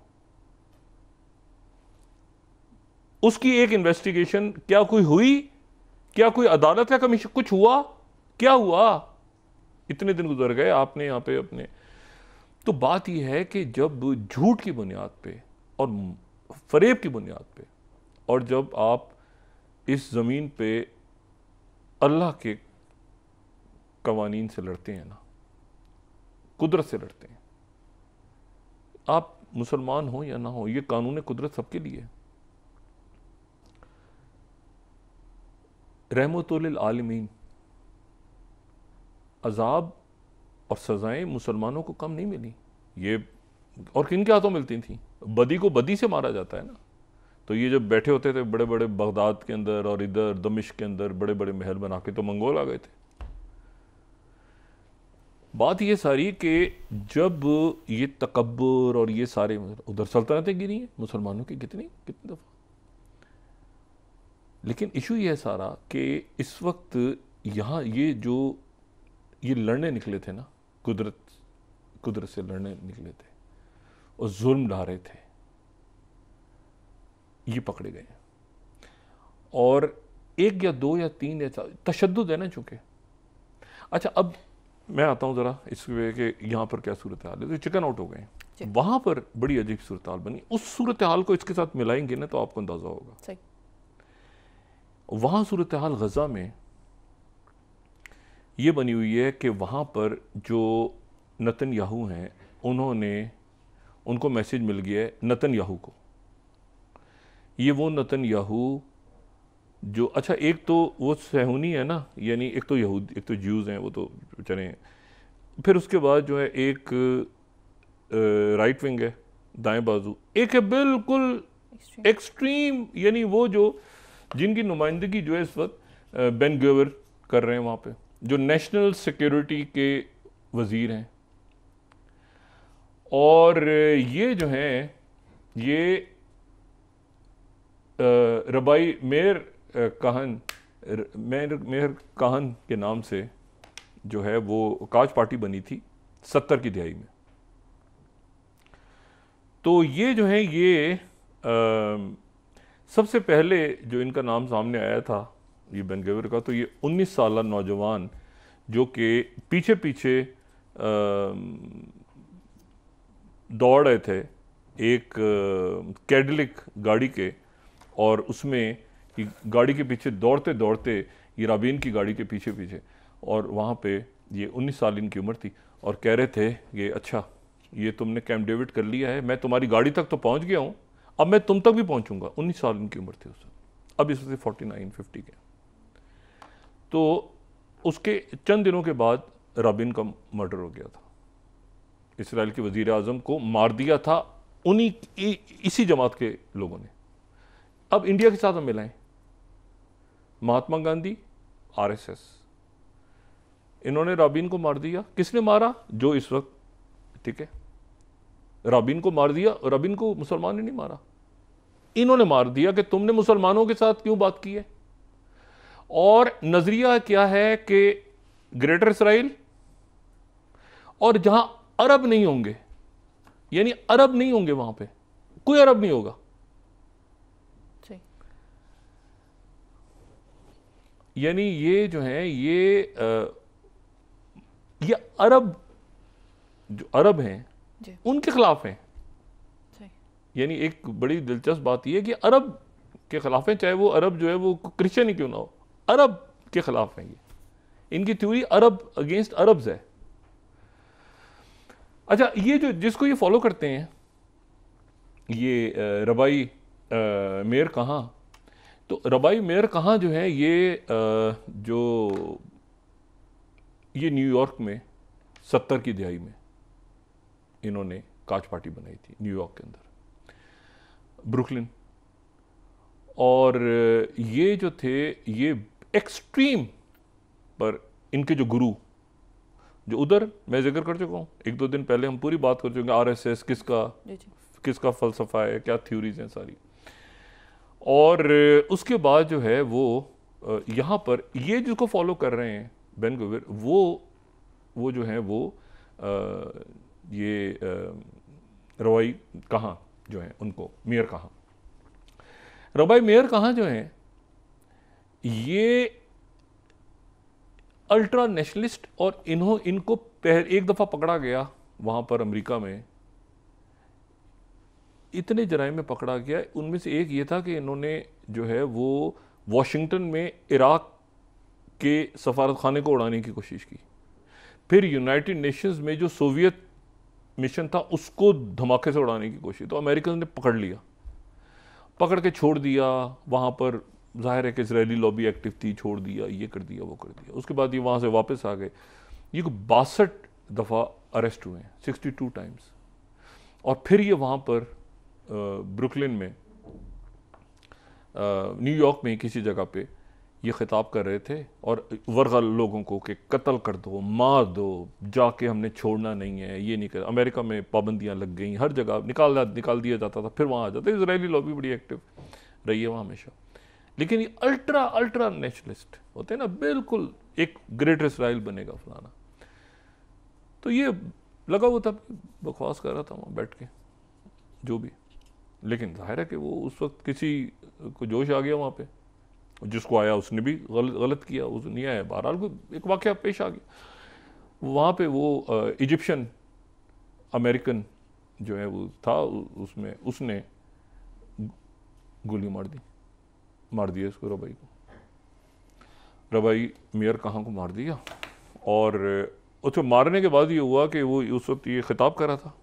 उसकी एक इन्वेस्टिगेशन क्या कोई हुई, क्या कोई अदालत का कमीशन, कुछ हुआ, क्या हुआ, इतने दिन गुजर गए आपने यहां पे अपने। तो बात यह है कि जब झूठ की बुनियाद पे और फरेब की बुनियाद पे, और जब आप इस ज़मीन पे अल्लाह के कवानीन से लड़ते हैं ना, कुदरत से लड़ते हैं, आप मुसलमान हो या ना हो, ये कानून कुदरत सबके लिए है। रहमतुल आलमीन, अजाब और सजाएं मुसलमानों को कम नहीं मिली, ये और किन के हाथों मिलती थी, बदी को बदी से मारा जाता है ना। तो ये जब बैठे होते थे बड़े बड़े बगदाद के अंदर और इधर दमिश्क के अंदर बड़े बड़े महल बना के, तो मंगोल आ गए थे। बात ये सारी कि जब ये तकब्बुर और ये सारे, उधर सल्तनतें गिरी हैं मुसलमानों की कितनी दफ़ा, लेकिन इशू ये है सारा कि इस वक्त यहाँ ये लड़ने निकले थे ना, कुदरत से लड़ने निकले थे और जुल्म ढा रहे थे, ये पकड़े गए, और एक या दो या तीन या चार तशद्दुद है ना चूंकि। अच्छा, अब मैं आता हूँ ज़रा इसके कि यहाँ पर क्या सूरत हाल है। तो चिकन आउट हो गए, वहाँ पर बड़ी अजीब सूरत हाल बनी, उस सूरत हाल को इसके साथ मिलाएंगे ना तो आपको अंदाज़ा होगा। सही। वहाँ सूरत हाल गज़ा में ये बनी हुई है कि वहाँ पर जो नेतन्याहू हैं, उनको मैसेज मिल गया है नेतन्याहू को, ये वो नेतन्याहू जो, अच्छा एक तो वो सहूनी है ना, यानी एक तो यहूद, एक तो ज्यूज़ हैं, वो तो चले, फिर उसके बाद जो है एक राइट विंग है दाएं बाजू, एक है बिल्कुल एक्सट्रीम, यानी वो जो जिनकी नुमाइंदगी जो है इस वक्त बेन गवर कर रहे हैं वहाँ पे, जो नेशनल सिक्योरिटी के वज़ीर हैं, और ये जो हैं ये रबाई मेयर काहन के नाम से जो है वो काज पार्टी बनी थी 70 की दिहाई में। तो ये जो है ये सबसे पहले जो इनका नाम सामने आया था ये बेन गवर का, तो ये 19 साल नौजवान जो कि पीछे पीछे दौड़ रहे थे एक कैडिलिक गाड़ी के, और उसमें गाड़ी के पीछे दौड़ते दौड़ते ये राबीन की गाड़ी के पीछे पीछे, और वहाँ पे ये 19 साल इनकी उम्र थी, और कह रहे थे ये अच्छा ये तुमने कैंप डेविड कर लिया है, मैं तुम्हारी गाड़ी तक तो पहुँच गया हूँ, अब मैं तुम तक भी पहुँचूंगा। 19 साल इनकी उम्र थी उस वक्त, अब इससे 49-50 के। तो उसके चंद दिनों के बाद राबिन का मर्डर हो गया था, इसराइल के वज़ीर आज़म को मार दिया था इसी जमात के लोगों ने। अब इंडिया के साथ हम मिलाएं, महात्मा गांधी, आरएसएस, इन्होंने राबिन को मार दिया। किसने मारा? जो इस वक्त, ठीक है, राबिन को मार दिया, राबिन को मुसलमान ने नहीं मारा, इन्होंने मार दिया कि तुमने मुसलमानों के साथ क्यों बात की है। और नजरिया क्या है कि ग्रेटर इसराइल, और जहां अरब नहीं होंगे, यानी अरब नहीं होंगे, वहां पे कोई अरब नहीं होगा, यानी ये जो है ये अरब, जो अरब हैं उनके खिलाफ हैं। यानी एक बड़ी दिलचस्प बात यह है कि अरब के खिलाफ हैं, चाहे वो अरब जो है वो क्रिश्चियन ही क्यों ना हो, अरब के खिलाफ हैं ये। इनकी थ्योरी अरब अगेंस्ट अरब्स है। अच्छा, ये जो जिसको ये फॉलो करते हैं, ये रबाई मेयर कहाँ, तो रबाई मेयर कहाँ जो है जो ये न्यूयॉर्क में 70 की दहाई में इन्होंने काच पार्टी बनाई थी न्यूयॉर्क के अंदर, ब्रुकलिन। और ये जो थे ये एक्सट्रीम पर इनके जो गुरु जो उधर मैं जिक्र कर चुका हूँ, 1-2 दिन पहले हम पूरी बात कर चुके हैं, आरएसएस किसका फलसफा है, क्या थ्योरीज हैं सारी। और उसके बाद जो है वो यहाँ पर ये जिसको फॉलो कर रहे हैं बेन गुविर, वो जो है वो ये रबाई कहाँ जो है उनको मेयर कहाँ, रबाई मेयर कहाँ जो है ये अल्ट्रा नेशनलिस्ट, और इनको एक दफ़ा पकड़ा गया वहाँ पर अमेरिका में, इतने जराइम में पकड़ा गया। उनमें से एक ये था कि इन्होंने जो है वो वॉशिंगटन में इराक के सफारत खाने को उड़ाने की कोशिश की, फिर यूनाइटेड नेशंस में जो सोवियत मिशन था उसको धमाके से उड़ाने की कोशिश, तो अमेरिकन ने पकड़ लिया, पकड़ के छोड़ दिया। वहाँ पर जाहिर है कि इजरायली लॉबी एक्टिव थी, छोड़ दिया, ये कर दिया, वो कर दिया। उसके बाद ये वहाँ से वापस आ गए। ये 62 दफ़ा अरेस्ट हुए हैं, 62 टाइम्स। और फिर ये वहाँ पर ब्रुकलिन में न्यूयॉर्क में किसी जगह पे ये खिताब कर रहे थे और वर्गा लोगों को कि कत्ल कर दो, मार दो, जाके हमने छोड़ना नहीं है, ये नहीं कर। अमेरिका में पाबंदियां लग गई, हर जगह निकाल दिया जाता था, फिर वहाँ आ जाता। इजरायली लॉबी बड़ी एक्टिव रही है वहाँ हमेशा। लेकिन ये अल्ट्रा नेशनलिस्ट होते हैं ना, बिल्कुल एक ग्रेट इसराइल बनेगा फलाना, तो ये लगा हुआ था, बकवास कर रहा था वहाँ बैठ के जो भी। लेकिन जाहिर है कि वो उस वक्त किसी को जोश आ गया वहाँ पे, जिसको आया उसने भी गलत किया, उस नहीं आया, बहरहाल कोई एक वाक़या पेश आ गया वहाँ पे। वो इजिप्शियन अमेरिकन जो है वो था, उसमें उसने गोली मार दिया इसको, रबाई को, रबाई मेयर कहाँ को मार दिया। और उसको मारने के बाद ये हुआ कि वो उस वक्त ये खिताब कर रहा था।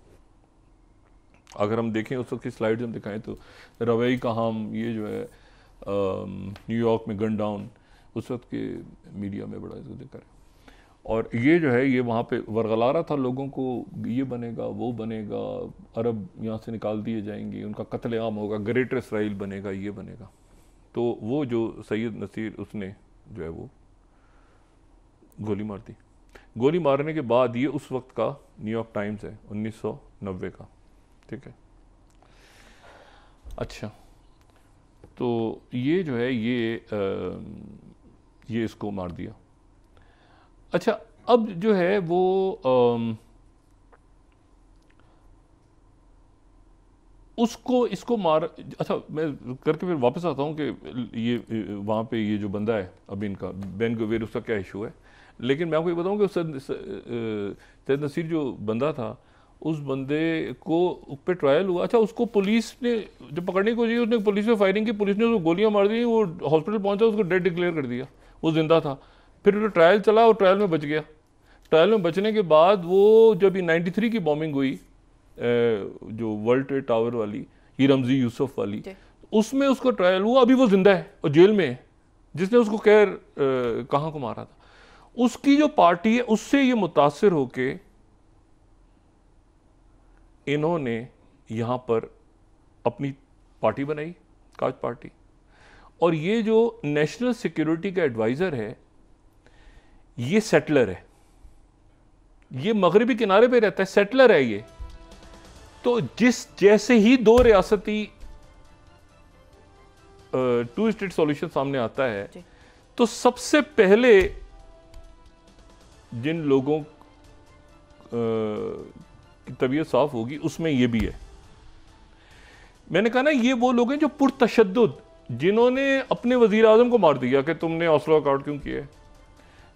अगर हम देखें उस वक्त की स्लाइड्स हम दिखाएं तो रबाई कहाँ, ये जो है न्यूयॉर्क में गन डाउन, उस वक्त के मीडिया में बड़ा इसका जिक्र है। और ये जो है ये वहाँ पे वरगला रहा था लोगों को, ये बनेगा, वो बनेगा, अरब यहाँ से निकाल दिए जाएंगे, उनका कत्लेआम होगा, ग्रेटर इसराइल बनेगा, ये बनेगा। तो वो जो सैयद नसीर, उसने जो है वो गोली मार दी। गोली मारने के बाद ये उस वक्त का न्यूयॉर्क टाइम्स है 1990 का, ठीक है। अच्छा, तो ये जो है ये इसको मार दिया। अच्छा, अब जो है वो इसको मार, अच्छा मैं करके फिर वापस आता हूँ कि ये वहाँ पे ये जो बंदा है अभी इनका बेन गुविर, उसका क्या इशू है। लेकिन मैं आपको ये बताऊँ कि सैयद नसीर जो बंदा था, उस बंदे को पे ट्रायल हुआ। अच्छा, उसको पुलिस ने जब पकड़ने की कोशिश, उसने पुलिस पे फायरिंग की, पुलिस ने उसको गोलियां मार दी, वो हॉस्पिटल पहुंचा, उसको डेड डिक्लेयर कर दिया, वो जिंदा था। फिर वो ट्रायल चला और ट्रायल में बच गया। ट्रायल में बचने के बाद वो जब 93 की बॉम्बिंग हुई जो वर्ल्ड ट्रेड टावर वाली, ये रमजी यूसुफ वाली, उसमें उसको ट्रायल हुआ, अभी वो जिंदा है और जेल में है। जिसने उसको कहाँ को मारा था, उसकी जो पार्टी है उससे ये मुतासिर होके इन्होंने यहाँ पर अपनी पार्टी बनाई, काच पार्टी। और ये जो नेशनल सिक्योरिटी का एडवाइज़र है, ये सेटलर है, ये मगरबी किनारे पे रहता है, सेटलर है ये। तो जैसे ही 2 रियासती 2 स्टेट सॉल्यूशन सामने आता है, तो सबसे पहले जिन लोगों की तबीयत साफ होगी उसमें ये भी है। मैंने कहा ना, ये वो लोग हैं जो पुरतशद्दुद, जिन्होंने अपने वजीर आजम को मार दिया कि तुमने ऑस्लो अकॉर्ड क्यों किया,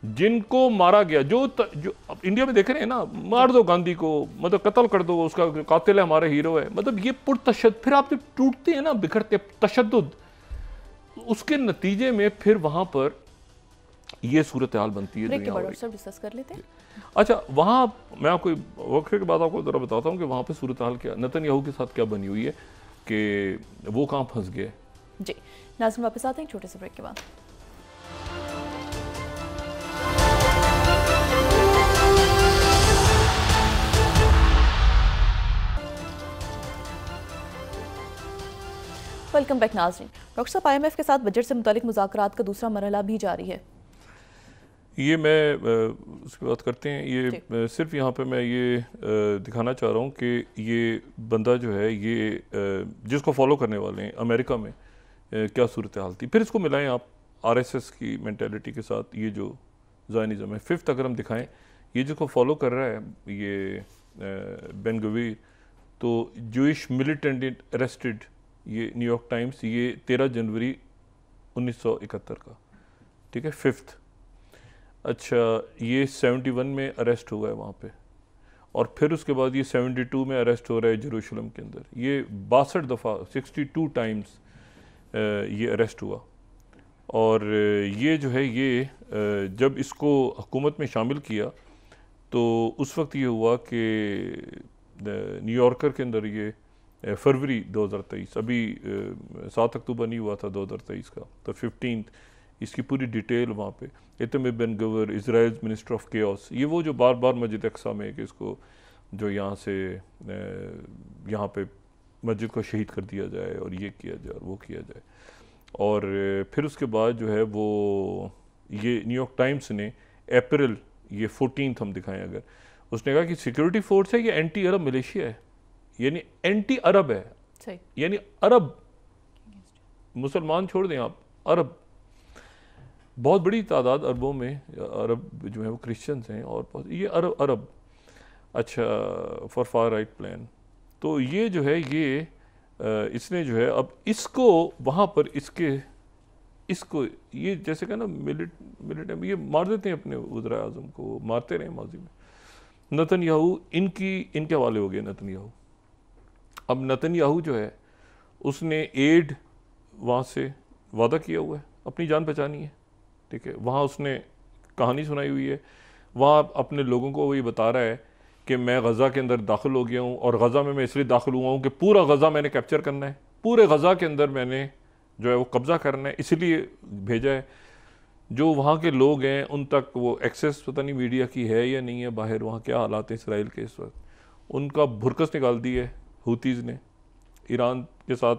जिनको मारा गया, जो अब इंडिया में देख रहे हैं ना, मार दो गांधी को, मतलब कत्ल कर दो, उसका कातिल है, हमारा हीरो है, मतलब ये पुरतशद्दुद। फिर आप जब टूटते हैं ना, बिखरते, तशद्दुद, उसके नतीजे में फिर वहां पर ये सूरत हाल बनती है। डिस्कस कर लेते हैं। अच्छा, वहाँ मैं आपको वक्फे के बाद आपको ज़रा बताता हूँ कि वहाँ पे सूरत हाल क्या नेतन्याहू के साथ क्या बनी हुई है कि वो कहाँ फंस गया है। जी नाज़रीन, वापस आते हैं एक छोटे से ब्रेक के बाद। वेलकम बैक नाज़रीन। डॉक्टर साहब, IMF के साथ बजट से मुतालिक मुज़ाकरात का दूसरा मरहला भी जारी है। ये मैं उसकी बात करते हैं। ये सिर्फ यहाँ पे मैं ये दिखाना चाह रहा हूँ कि ये बंदा जो है ये जिसको फॉलो करने वाले हैं अमेरिका में क्या सूरत हाल थी, फिर इसको मिलाएं आप RSS की मेंटालिटी के साथ। ये जो ज़ायनिज़्म है, फिफ्थ अगर हम दिखाएं, ये जिसको फॉलो कर रहा है ये बेन गवीर, तो जूइश मिलिटेंट अरेस्टेड, ये न्यूयॉर्क टाइम्स, ये 13 जनवरी 1971 का, ठीक है, फिफ्थ। अच्छा, ये 71 में अरेस्ट हुआ है वहाँ पे, और फिर उसके बाद ये 72 में अरेस्ट हो रहा है जेरूशलम के अंदर। ये 62 दफ़ा 62 टाइम्स ये अरेस्ट हुआ। और ये जो है ये जब इसको हुकूमत में शामिल किया तो उस वक्त ये हुआ कि न्यूयॉर्कर के अंदर ये फरवरी 2023, अभी 7 अक्टूबर नहीं हुआ था 2023 का, तो 15 इसकी पूरी डिटेल वहाँ पे। इतम बिन गवर, इजराइल मिनिस्टर ऑफ केओस, ये वो जो बार बार मस्जिद अक्सा में कि इसको जो यहाँ से यहाँ पे मस्जिद को शहीद कर दिया जाए और ये किया जाए और वो किया जाए। और फिर उसके बाद जो है वो ये न्यूयॉर्क टाइम्स ने अप्रैल ये 14 हम दिखाएं अगर, उसने कहा कि सिक्योरिटी फोर्स है, ये एंटी अरब मलेशिया है, यानी एंटी अरब है, यानी अरब, मुसलमान छोड़ दें आप, अरब, बहुत बड़ी तादाद अरबों में अरब जो है वो क्रिश्चियंस हैं, और ये अरब अच्छा फॉर फार राइट प्लान। तो ये जो है ये इसने जो है अब इसको वहाँ पर इसको ये जैसे कहना मिलिट ये मार देते हैं अपने वज़ीर आज़म को, मारते रहे माजी में। नेतन्याहू इनके हवाले हो गए नेतन्याहू। अब नेतन्याहू जो है उसने एड वहाँ से वादा किया हुआ है, अपनी जान बचानी है, ठीक है। वहाँ उसने कहानी सुनाई हुई है, वहाँ अपने लोगों को वो ये बता रहा है कि मैं गज़ा के अंदर दाखिल हो गया हूँ, और गज़ा में मैं इसलिए दाखिल हुआ हूँ कि पूरा गज़ा मैंने कैप्चर करना है, पूरे गज़ा के अंदर मैंने जो है वो कब्ज़ा करना है, इसलिए भेजा है। जो वहाँ के लोग हैं उन तक वो एक्सेस पता नहीं मीडिया की है या नहीं है, बाहर वहाँ क्या हालात हैं इसराइल के इस वक्त, उनका भुरकस निकाल दी है हूतीज़ ने ईरान के साथ।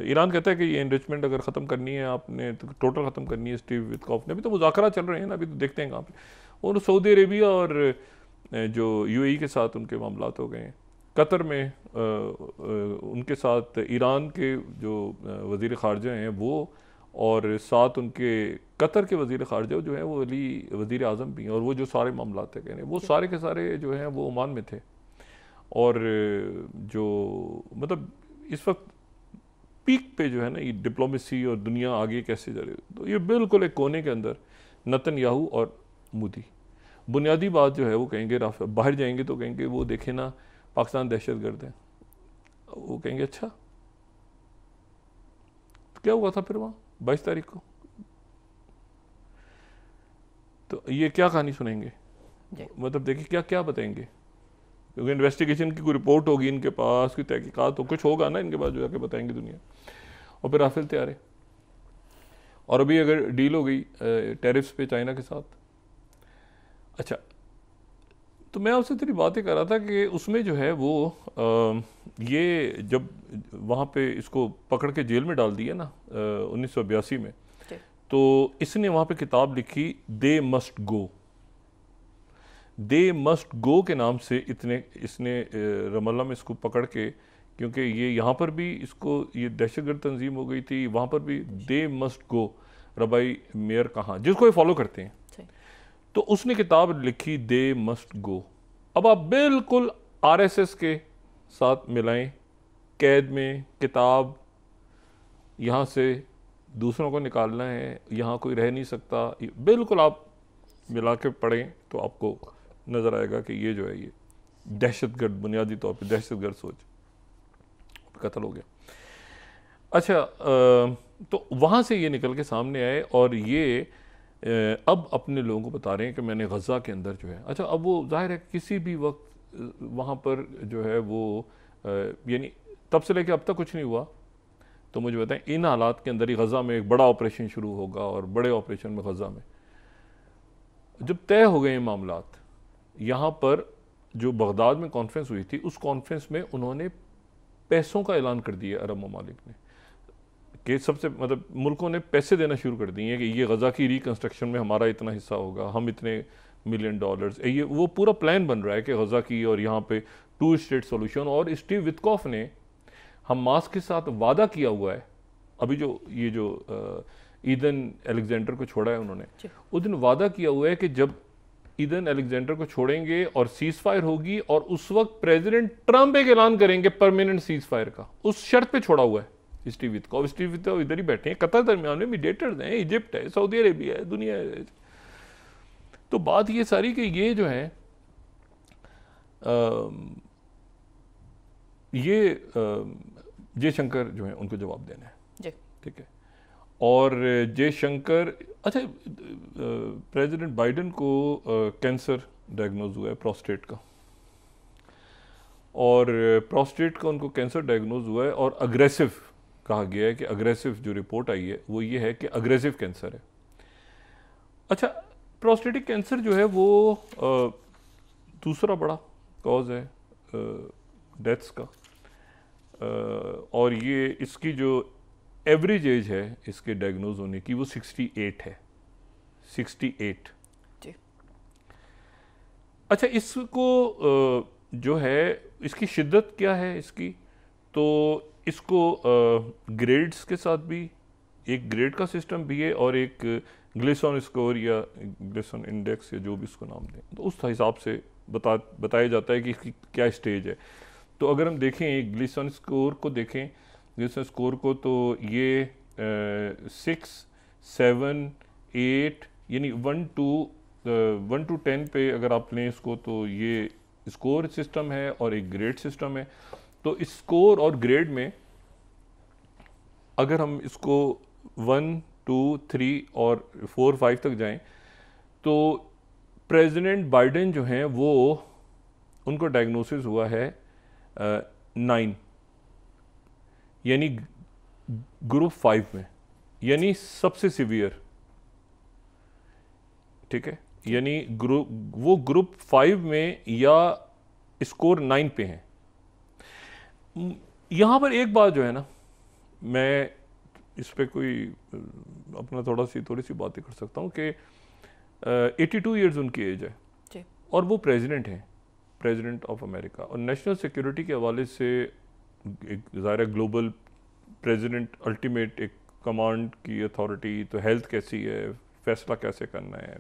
ईरान कहता है कि ये एनरिचमेंट अगर ख़त्म करनी है आपने, तो टोटल ख़त्म करनी है स्टीव विटकॉफ ने। अभी तो मुज़ाकरा चल रहे हैं ना, अभी तो देखते हैं कहाँ पे। और सऊदी अरेबिया और जो UAE के साथ उनके मामलात हो गए हैं। कतर में उनके साथ ईरान के जो वज़ीर ख़ारजा हैं वो, और साथ उनके कतर के वज़ीर ख़ारजा जो हैं वो अली वज़ीर आज़म भी हैं, और वो जो सारे मामलात है कहने वो सारे के सारे जो हैं वो ओमान में थे। और जो मतलब इस वक्त पीक पे जो है ना ये डिप्लोमेसी और दुनिया आगे कैसे जा रही है, तो ये बिल्कुल एक कोने के अंदर नेतन्याहू और मोदी। बुनियादी बात जो है वो कहेंगे बाहर जाएंगे तो कहेंगे वो देखें ना पाकिस्तान दहशतगर्द है, वो कहेंगे अच्छा तो क्या हुआ था फिर वहाँ 22 तारीख को, तो ये क्या कहानी सुनेंगे, मतलब देखिए क्या क्या बताएंगे, क्योंकि इन्वेस्टिगेशन की कोई रिपोर्ट होगी इनके पास, कोई तहकीकात तो कुछ होगा ना इनके पास जो जाके बताएंगे दुनिया। और फिर राफेल तैयार है, और अभी अगर डील हो गई टैरिफ्स पे चाइना के साथ। अच्छा, तो मैं आपसे तेरी बातें कर रहा था कि उसमें जो है वो ये जब वहाँ पे इसको पकड़ के जेल में डाल दिया ना 1982 में, तो इसने वहाँ पे किताब लिखी दे मस्ट गो के नाम से। इसने रमल्ला में इसको पकड़ के, क्योंकि ये यहाँ पर भी इसको ये दहशतगर्द तंजीम हो गई थी, वहाँ पर भी दे मस्ट गो, रबाई मेयर कहाँ जिसको ये फॉलो करते हैं, तो उसने किताब लिखी दे मस्ट गो। अब आप बिल्कुल RSS के साथ मिलाएं, कैद में किताब, यहाँ से दूसरों को निकालना है, यहाँ कोई रह नहीं सकता, बिल्कुल आप मिला के पढ़ें तो आपको नज़र आएगा कि ये जो है ये दहशतगर्द, बुनियादी तौर पे दहशतगर्द सोच, कत्ल हो गया। अच्छा, तो वहाँ से ये निकल के सामने आए, और ये अब अपने लोगों को बता रहे हैं कि मैंने गज़ा के अंदर जो है, अच्छा अब वो जाहिर है किसी भी वक्त वहाँ पर जो है वो यानी तब से लेकर अब तक कुछ नहीं हुआ, तो मुझे बताएं इन हालात के अंदर ही गज़ा में एक बड़ा ऑपरेशन शुरू होगा, और बड़े ऑपरेशन में गज़ा में जब तय हो गए मामलात, यहाँ पर जो बगदाद में कॉन्फ्रेंस हुई थी, उस कॉन्फ्रेंस में उन्होंने पैसों का ऐलान कर दिया अरब ममालिक ने, कि सबसे मतलब मुल्कों ने पैसे देना शुरू कर दिए हैं कि ये गज़ा की रिकन्स्ट्रक्शन में हमारा इतना हिस्सा होगा, हम इतने $1 मिलियन, ये वो पूरा प्लान बन रहा है कि गज़ा की और यहाँ पे 2 स्टेट सोल्यूशन। और स्टीव विटकॉफ ने हमास के साथ वादा किया हुआ है, अभी जो ये जो ईदन अलेक्जेंडर को छोड़ा है उन्होंने, उस दिन वादा किया हुआ है कि जब ईदन अलेक्जेंडर को छोड़ेंगे और सीज फायर होगी, और उस वक्त प्रेसिडेंट ट्रंप एक ऐलान करेंगे परमानेंट सीज फायर का, उस शर्त पे छोड़ा हुआ है स्टीव विटकॉफ इधर ही बैठे हैं, कतर दरमियान में मीडिएटर्स हैं, इजिप्ट है, सऊदी अरेबिया है, दुनिया है। तो बात ये सारी कि ये जो है जयशंकर जो है उनको जवाब देना है, ठीक है। और जयशंकर, अच्छा प्रेसिडेंट बाइडेन को कैंसर डायग्नोज हुआ है प्रोस्टेट का, और प्रोस्टेट का उनको कैंसर डायग्नोज हुआ है, और अग्रेसिव कहा गया है कि अग्रेसिव जो रिपोर्ट आई है वो ये है कि अग्रेसिव कैंसर है। अच्छा, प्रोस्टेटिक कैंसर जो है वो दूसरा बड़ा कॉज है डेथ्स का, और ये इसकी जो एवरेज एज है इसके डायग्नोज होने की वो 68 है, 68 जी। अच्छा, इसको जो है इसकी शिद्दत क्या है इसकी, तो इसको ग्रेड्स के साथ भी, एक ग्रेड का सिस्टम भी है और एक ग्लिसन स्कोर या ग्लिसन इंडेक्स या जो भी इसको नाम दें, तो उस हिसाब से बताया जाता है कि इसकी क्या स्टेज है। तो अगर हम देखें ग्लिसन स्कोर को देखें, ग्लिसन स्कोर को, तो ये 6, 7, 8 यानी 1 to 10 पे अगर आप लें इसको, तो ये स्कोर सिस्टम है और एक ग्रेड सिस्टम है। तो इस स्कोर और ग्रेड में अगर हम इसको 1, 2, 3 और 4, 5 तक जाएं, तो प्रेसिडेंट बाइडेन जो हैं वो उनको डायग्नोसिस हुआ है 9 यानी ग्रुप 5 में, यानी सबसे सीवियर, ठीक है, यानी वो ग्रुप 5 में या स्कोर 9 पे हैं। यहाँ पर एक बात जो है ना, मैं इस पे कोई अपना थोड़ी सी बातें कर सकता हूँ कि 82 ईयर्स उनकी एज है जी। और वो प्रेसिडेंट हैं, प्रेसिडेंट ऑफ अमेरिका, और नेशनल सिक्योरिटी के हवाले से एक ज़ाहिर ग्लोबल प्रेसिडेंट अल्टीमेट एक कमांड की अथॉरिटी, तो हेल्थ कैसी है, फैसला कैसे करना है,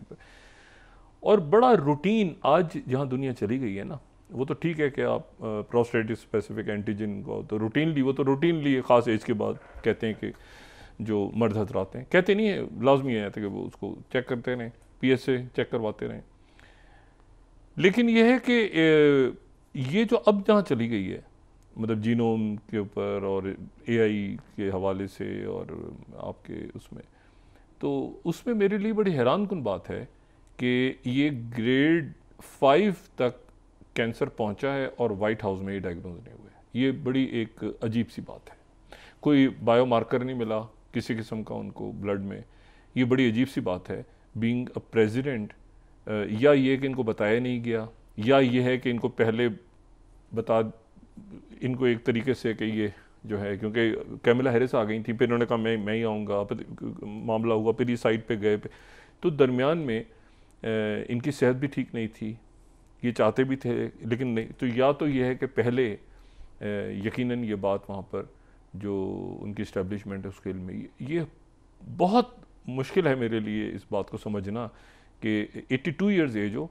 और बड़ा रूटीन आज जहाँ दुनिया चली गई है ना, वो तो ठीक है कि आप प्रोस्टेट स्पेसिफिक एंटीजन को तो रूटीनली ख़ास एज के बाद कहते हैं कि जो मर्द हजरात हैं, कहते नहीं है, लाजमी है कि वो उसको चेक करते रहें, PSA चेक करवाते रहें। लेकिन ये है कि ये जो अब जहाँ चली गई है, मतलब जीनोम के ऊपर और AI के हवाले से और आपके उसमें, तो उसमें मेरे लिए बड़ी हैरान कुन बात है कि ये ग्रेड 5 तक कैंसर पहुंचा है और वाइट हाउस में ही डायग्नोज नहीं हुए। ये बड़ी एक अजीब सी बात है, कोई बायोमार्कर नहीं मिला किसी किस्म का उनको ब्लड में, ये बड़ी अजीब सी बात है बीइंग अ प्रेसिडेंट। या ये कि इनको बताया नहीं गया, या ये है कि इनको पहले बता, इनको एक तरीके से कि ये जो है, क्योंकि कैमला हैरिस आ गई थी, फिर उन्होंने कहा मैं ही आऊँगा, मामला हुआ, फिर ये साइड पे गए, तो दरमियान में इनकी सेहत भी ठीक नहीं थी, ये चाहते भी थे लेकिन नहीं। तो या तो ये है कि पहले यकीनन ये बात वहाँ पर जो उनकी इस्टेब्लिशमेंट है उसके में, ये बहुत मुश्किल है मेरे लिए इस बात को समझना कि 82 ईयर्स एज हो,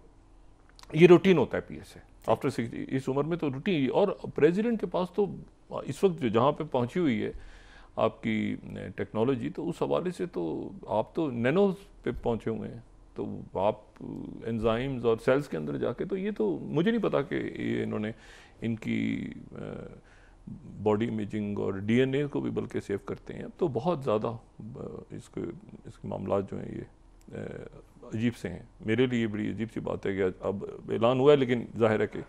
ये रूटीन होता है PSA आफ्टर 60, इस उम्र में तो रूटीन। और प्रेसिडेंट के पास तो इस वक्त जो जहाँ पे पहुँची हुई है आपकी टेक्नोलॉजी, तो उस हवाले से तो आप तो नैनो पे पहुँचे हुए हैं, तो आप एंजाइम्स और सेल्स के अंदर जाके, तो ये तो मुझे नहीं पता कि ये इन्होंने इनकी बॉडी इमेजिंग और DNA को भी बल्कि सेव करते हैं, तो बहुत ज़्यादा इसके मामला जो हैं ये अजीब से हैं। मेरे लिए बड़ी अजीब सी बात है कि अब ऐलान हुआ है, लेकिन जाहिर है कि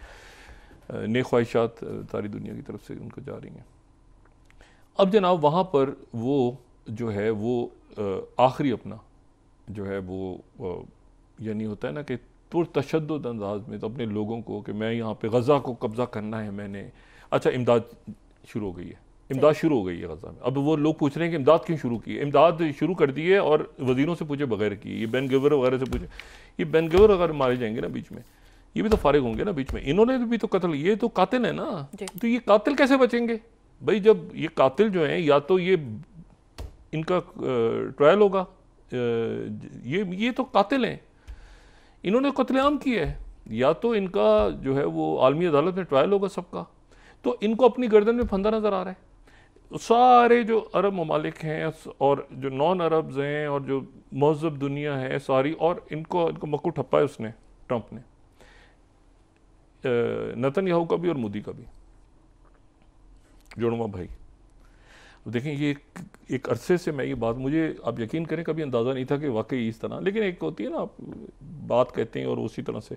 नेक ख्वाहिशात सारी दुनिया की तरफ से उनको जा रही हैं। अब जनाब वहाँ पर वो जो है वो आखिरी अपना जो है वो यानी होता है ना कि पुरतशद्दुद अंदाज में तो अपने लोगों को कि मैं यहाँ पे गज़ा को कब्ज़ा करना है मैंने। अच्छा, इमदाद शुरू हो गई है, इमदाद शुरू हो गई है गज़ा में। अब वो लोग पूछ रहे हैं कि इमदाद क्यों शुरू की है। इमदाद शुरू कर दी है और वज़ीरों से पूछे बगैर की। ये बेन गवर वगैरह से पूछे, ये बेन गवर अगर मारे जाएंगे ना बीच में, ये भी तो फारिग होंगे ना बीच में। इन्होंने भी तो कत्ल, ये तो कातिल है ना, तो ये कातिल कैसे बचेंगे भाई? जब ये कातिल जो हैं, या तो ये इनका ट्रायल होगा, ये तो कातिल हैं, इन्होंने कत्लेआम किया है, या तो इनका जो है वो आलमी अदालत में ट्रायल होगा सबका। तो इनको अपनी गर्दन में फंदा नज़र आ रहा है। सारे जो अरब ममालिक हैं और जो नॉन अरब्स हैं और जो महज़ब दुनिया है सारी, और इनको मक्कू ठप्पा है उसने, ट्रंप ने, नेतन्याहू का भी और मोदी का भी, जुड़वा भाई। देखें, ये एक अरसे से मैं ये बात, मुझे आप यकीन करें कभी अंदाज़ा नहीं था कि वाकई इस तरह, लेकिन एक होती है ना, आप बात कहते हैं और उसी तरह से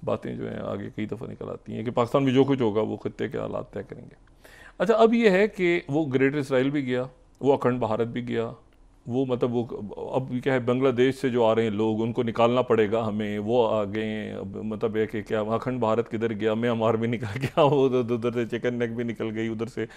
बातें जो हैं आगे कई दफ़ा निकल आती हैं कि पाकिस्तान में जो कुछ होगा वो खत्ते के हालात तय करेंगे। अच्छा, अब ये है कि वो ग्रेटर इसराइल भी गया, वो अखंड भारत भी गया, वो मतलब वो अब क्या है, बांग्लादेश से जो आ रहे हैं लोग उनको निकालना पड़ेगा हमें, वो आ गए हैं। अब मतलब है कि क्या अखंड भारत किधर गया, म्यांमार भी निकल गया, वो उधर से चिकन नेक भी निकल गई, उधर से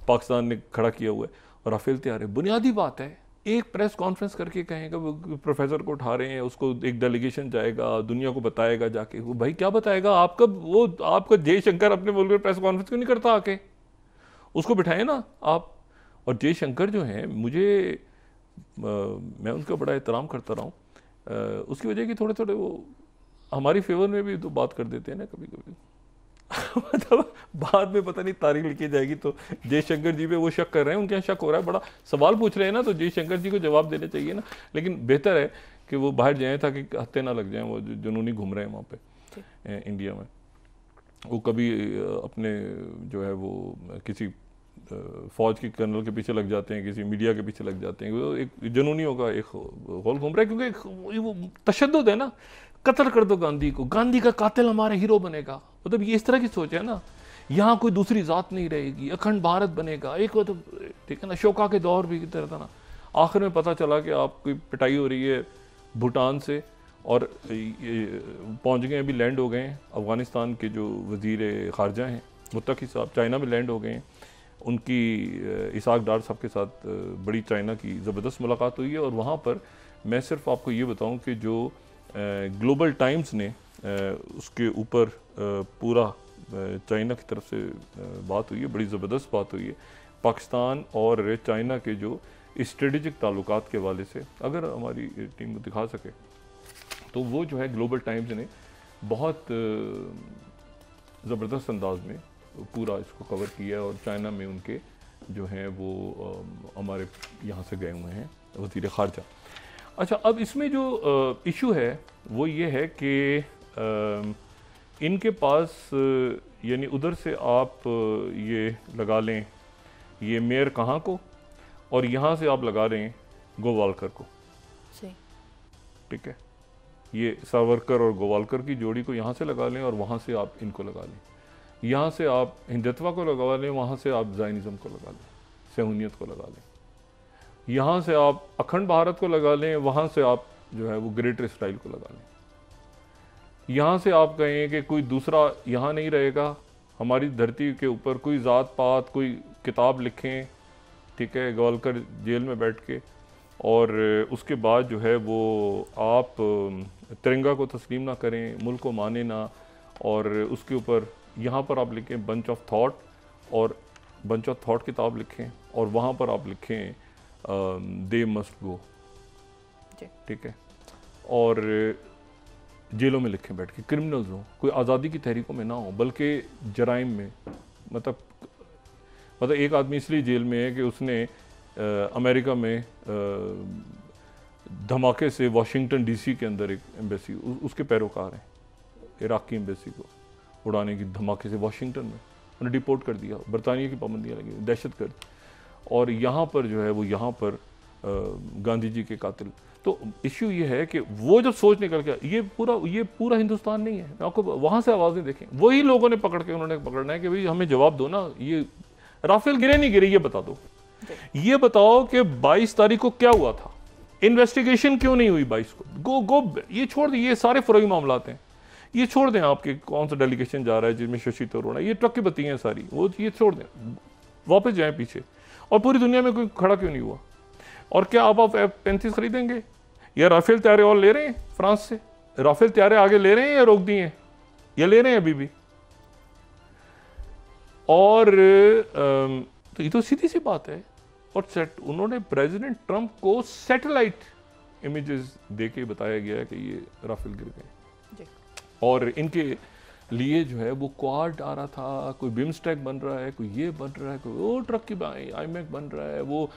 पाकिस्तान ने खड़ा किया हुआ है और राफेल तैयार है। बुनियादी बात है, एक प्रेस कॉन्फ्रेंस करके कहेंगे वो प्रोफेसर को उठा रहे हैं, उसको एक डेलीगेशन जाएगा, दुनिया को बताएगा जाके। वो भाई क्या बताएगा आपका, वो आपका जयशंकर अपने मुल्क में प्रेस कॉन्फ्रेंस क्यों नहीं करता, आके उसको बिठाए ना आप। और जयशंकर जो हैं, मुझे मैं उनका बड़ा एहतराम करता रहा हूँ, उसकी वजह कि थोड़े थोड़े वो हमारी फेवर में भी तो बात कर देते हैं ना कभी कभी। मतलब बाद में पता नहीं तारीख लिखी जाएगी तो जयशंकर जी पे वो शक कर रहे हैं, उनके यहाँ शक हो रहा है, बड़ा सवाल पूछ रहे हैं ना, तो जयशंकर जी को जवाब देने चाहिए ना। लेकिन बेहतर है कि वो बाहर जाएँ ताकि हत्ते ना लग जाएं, वो जुनूनी घूम रहे हैं वहाँ पे इंडिया में। वो कभी अपने जो है वो किसी फौज के कर्नल के पीछे लग जाते हैं, किसी मीडिया के पीछे लग जाते हैं, वो एक जुनूनियों का एक होल घूम रहा है, क्योंकि वो तशद्दुद है ना। कत्ल कर दो गांधी को, गांधी का कातिल हमारा हीरो बनेगा, मतलब ये इस तरह की सोच है ना। यहाँ कोई दूसरी जात नहीं रहेगी, अखंड भारत बनेगा एक, वो तो ठीक है ना, अशोका के दौर भी की तरह था ना। आखिर में पता चला कि आपकी पिटाई हो रही है भूटान से, और पहुँच गए, अभी लैंड हो गए हैं अफ़गानिस्तान के जो वज़ीर ख़ारजा हैं मुत्तकी साहब, चाइना में लैंड हो गए हैं। उनकी इसाक डार साहब के साथ बड़ी चाइना की ज़बरदस्त मुलाकात हुई है। और वहाँ पर मैं सिर्फ आपको ये बताऊँ कि जो ग्लोबल टाइम्स ने उसके ऊपर पूरा चाइना की तरफ से बात हुई है, बड़ी ज़बरदस्त बात हुई है पाकिस्तान और चाइना के जो स्ट्रेटेजिक ताल्लुकात के हवाले से। अगर हमारी टीम को दिखा सके तो वो जो है ग्लोबल टाइम्स ने बहुत ज़बरदस्त अंदाज में पूरा इसको कवर किया है, और चाइना में उनके जो हैं वो हमारे यहाँ से गए हुए हैं वज़ीर ख़ारजा। अच्छा, अब इसमें जो इशू है वो ये है कि इनके पास यानी उधर से आप ये लगा लें ये मेयर कहाँ को, और यहाँ से आप लगा लें गोवालकर को, ठीक है, ये सावरकर और गोवालकर की जोड़ी को यहाँ से लगा लें और वहाँ से आप इनको लगा लें। यहाँ से आप हिंदुत्व को लगा लें, वहाँ से आप ज़ायनिज़्म को लगा लें, सहूनियत को लगा लें। यहाँ से आप अखंड भारत को लगा लें, वहाँ से आप जो है वो ग्रेटर इसराइल को लगा लें। यहाँ से आप कहें कि कोई दूसरा यहाँ नहीं रहेगा, हमारी धरती के ऊपर कोई ज़ात पात, कोई किताब लिखें, ठीक है, गोवालकर जेल में बैठ के, और उसके बाद जो है वो आप तिरंगा को तस्लीम ना करें, मुल्क को माने ना, और उसके ऊपर यहाँ पर आप लिखें बंच ऑफ थॉट, और बंच ऑफ थॉट किताब लिखें, और वहाँ पर आप लिखें दे मस्ट गो, ठीक है, और जेलों में लिखें बैठ के, क्रिमिनल्स हों, कोई आज़ादी की तहरीकों में ना हो बल्कि जराइम में। मतलब एक आदमी इसलिए जेल में है कि उसने अमेरिका में धमाके से वाशिंगटन डीसी के अंदर एक एम्बेसी, उसके पैरोकार हैं, इराक़ की एम्बेसी को उड़ाने की धमाके से वाशिंगटन में उन्हें डिपोर्ट कर दिया, बरतानिया की पाबंदियाँ लगी, दहशतगर्द। और यहाँ पर जो है वो यहाँ पर गांधी जी के कातिल। तो इश्यू ये है कि वो जब सोच निकल गया, ये पूरा हिंदुस्तान नहीं है। आपको वहाँ से आवाज़ें देखें, वही लोगों ने पकड़ के उन्होंने पकड़ना है कि भाई हमें जवाब दो ना, ये राफेल गिरे नहीं गिरे ये बता दो। ये बताओ कि 22 तारीख को क्या हुआ था, इन्वेस्टिगेशन क्यों नहीं हुई 22 को। गो ये छोड़ दें, ये सारे फरोई मामलात हैं, ये छोड़ दें। आपके कौन सा डेलीगेशन जा रहा है जिसमें शशि थरूर है, ये ट्रक की बत्तियाँ हैं सारी, वो ये छोड़ दें, वापस जाएं पीछे। और पूरी दुनिया में कोई खड़ा क्यों नहीं हुआ? और क्या आप F-35 खरीदेंगे? या राफेल तैयारे और ले रहे हैं फ्रांस से? राफेल तैयारे आगे ले रहे हैं या रोक दिए हैं, या ले रहे हैं अभी भी? और तो ये तो सीधी सी बात है। और उन्होंने प्रेसिडेंट ट्रंप को सैटेलाइट इमेजेस देके बताया गया कि ये राफेल गिर गए, और इनके लिए जो है वो क्वाड आ रहा था, कोई बिम्स्टेक बन रहा है, कोई ये बन रहा है, कोई वो ट्रक की आईमैक बन रहा है। वो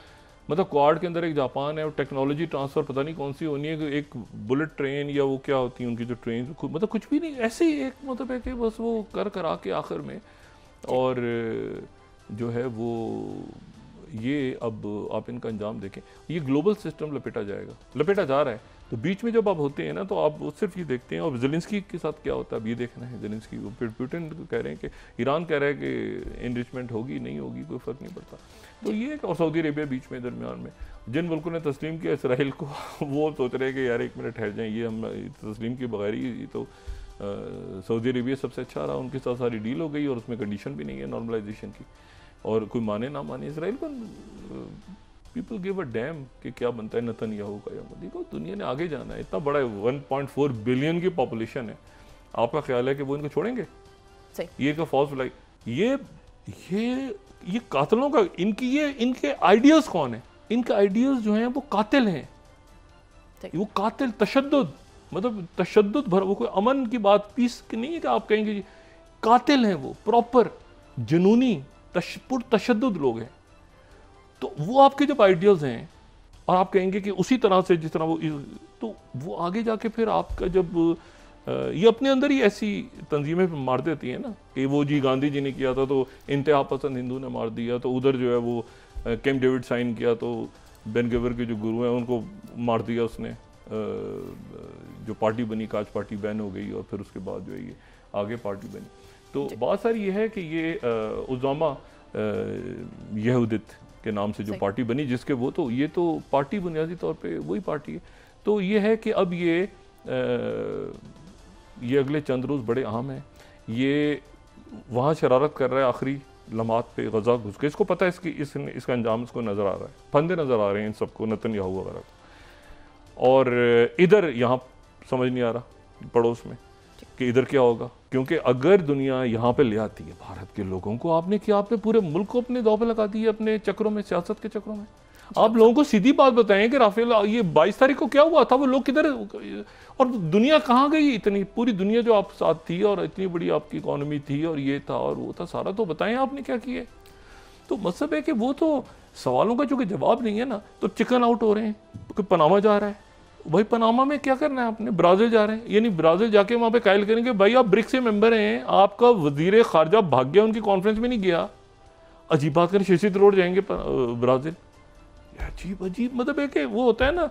मतलब क्वाड के अंदर एक जापान है, और टेक्नोलॉजी ट्रांसफ़र पता नहीं कौन सी होनी है, कि एक बुलेट ट्रेन या वो क्या होती है उनकी जो ट्रेन, मतलब कुछ भी नहीं, ऐसे ही एक मतलब है कि बस वो कर आके आखिर में, और जो है वो ये अब आप इनका अंजाम देखें, ये ग्लोबल सिस्टम लपेटा जा रहा है। तो बीच में जब आप होते हैं ना, तो आप सिर्फ ये देखते हैं। और ज़ेलेंस्की के साथ क्या होता है अब ये देखना है। ज़ेलेंस्की पुतिन कह रहे हैं कि ईरान कह रहा है कि इनरिचमेंट होगी नहीं होगी कोई फ़र्क नहीं पड़ता। तो ये, और सऊदी अरेबिया बीच में दरमियान में, जिन मुल्कों ने तस्लीम किया इसराइल को, वो सोच रहे हैं कि यार एक मिनट ठहर जाएँ, ये हम तस्लीम के बगैर ही तो सऊदी अरेबिया सबसे अच्छा रहा, उनके साथ सारी डील हो गई, और उसमें कंडीशन भी नहीं है नॉर्मलाइजेशन की। और कोई माने ना माने इसराइल को, पीपल गिव अ डैम कि क्या बनता है नेतन्याहू का। या मोदी को दुनिया ने आगे जाना है, इतना बड़ा 1.4 बिलियन की पॉपुलेशन है। आपका ख्याल है कि वो इनको छोड़ेंगे? ये का फॉल्स फ्लैग, ये कातिलों का, इनके आइडियाज कौन है? इनके आइडियाज जो हैं वो कातिल हैं, वो कातिल तशद्दुद, मतलब तशद्दुद भर, वो कोई अमन की बात, पीस की नहीं है कि आप कहेंगे कातिल हैं, वो प्रॉपर जुनूनी तशद्दुद लोग हैं। तो वो आपके जब आइडियल्स हैं, और आप कहेंगे कि उसी तरह से जिस तरह तो वो आगे जाके फिर आपका जब ये अपने अंदर ही ऐसी तंजीमें मार देती हैं ना, कि वो जी गांधी जी ने किया था तो इंतहा पसंद हिंदू ने मार दिया, तो उधर जो है वो कैंप डेविड साइन किया तो बेन गेवर के जो गुरु हैं उनको मार दिया उसने, जो पार्टी बनी काज पार्टी बैन हो गई, और फिर उसके बाद जो है ये आगे पार्टी बनी। तो बात सारी ये है कि ये उज़ामा यहूदित के नाम से जो पार्टी बनी, जिसके वो तो ये तो पार्टी बुनियादी तौर पे वही पार्टी है। तो ये है कि अब ये अगले चंद रोज़ बड़े अहम हैं। ये वहाँ शरारत कर रहा है आखिरी लम्हात पे, गज़ा घुस के, इसको पता है इसका अंजाम इसको नज़र आ रहा है, फंदे नज़र आ रहे हैं इन सबको, नेतन्याहू वगैरह को। और इधर यहाँ समझ नहीं आ रहा पड़ोस में कि इधर क्या होगा, क्योंकि अगर दुनिया यहाँ पे ले आती है भारत के लोगों को, आपने पूरे मुल्क को अपने दांव पे लगा दी है, अपने चक्रों में, सियासत के चक्रों में। आप लोगों को सीधी बात बताएं कि राफेल ये 22 तारीख को क्या हुआ था, वो लोग किधर, और दुनिया कहाँ गई, इतनी पूरी दुनिया जो आप साथ थी, और इतनी बड़ी आपकी इकॉनमी थी, और ये था और वो था, सारा तो बताएं आपने क्या किया। तो मतलब है कि वो तो सवालों का चूंकि जवाब नहीं है ना, तो चिकन आउट हो रहे हैं। कोई पनामा जा रहा है, भाई पनामा में क्या करना है आपने? ब्राज़ील जा रहे हैं, यानी ब्राज़ील जाके वहाँ पे कायल करेंगे भाई आप ब्रिक्स के मेंबर हैं, आपका वजीर खारजा भाग गया, उनकी कॉन्फ्रेंस में नहीं गया, अजीब बात करें, शशि थरूर जाएंगे ब्राज़ील, अजीब मतलब है कि वो होता है ना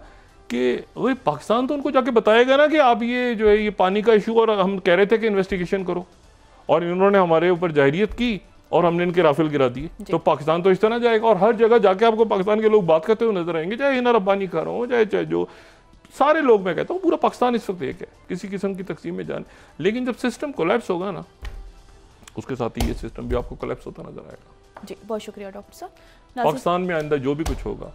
कि वही पाकिस्तान तो उनको जाके बताएगा ना कि आप ये जो है ये पानी का इशू, और हम कह रहे थे कि इन्वेस्टिगेशन करो, और इन्होंने हमारे ऊपर जाहिरियत की और हमने इनके राफेल गिरा दिए, तो पाकिस्तान तो इस तरह जाएगा। और हर जगह जाके आपको पाकिस्तान के लोग बात करते हुए नजर आएंगे, चाहे हिना रब्बानी खा रहा हूँ, चाहे जो सारे लोग, मैं कहता हूँ पूरा पाकिस्तान इस वक्त एक है, किसी किस्म की तकसीम में जाने। लेकिन जब सिस्टम कोलैप्स होगा ना, उसके साथ ही ये सिस्टम भी आपको कोलैप्स होता नजर आएगा। जी बहुत शुक्रिया डॉक्टर साहब। पाकिस्तान में आइंदा जो भी कुछ होगा,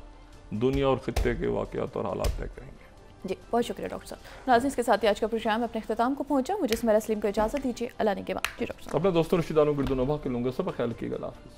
दुनिया और खित्ते के वाक़यात और हालात तय करेंगे। जी बहुत शुक्रिया डॉक्टर साहब। नाज़रीन, इसके साथ ही आज का प्रोग्राम अपने अख्ताम को पहुंचा। मुझे सुमैरा सलीम को इजाज़त दीजिए। अल्लाह ने के बाद जी डॉक्टर साहब। अपने दोस्तों रिश्तेदारों गिरदो नवाह के लूँगा, सब ख्याल रखिएगा। अल्लाह हाफ़िज़।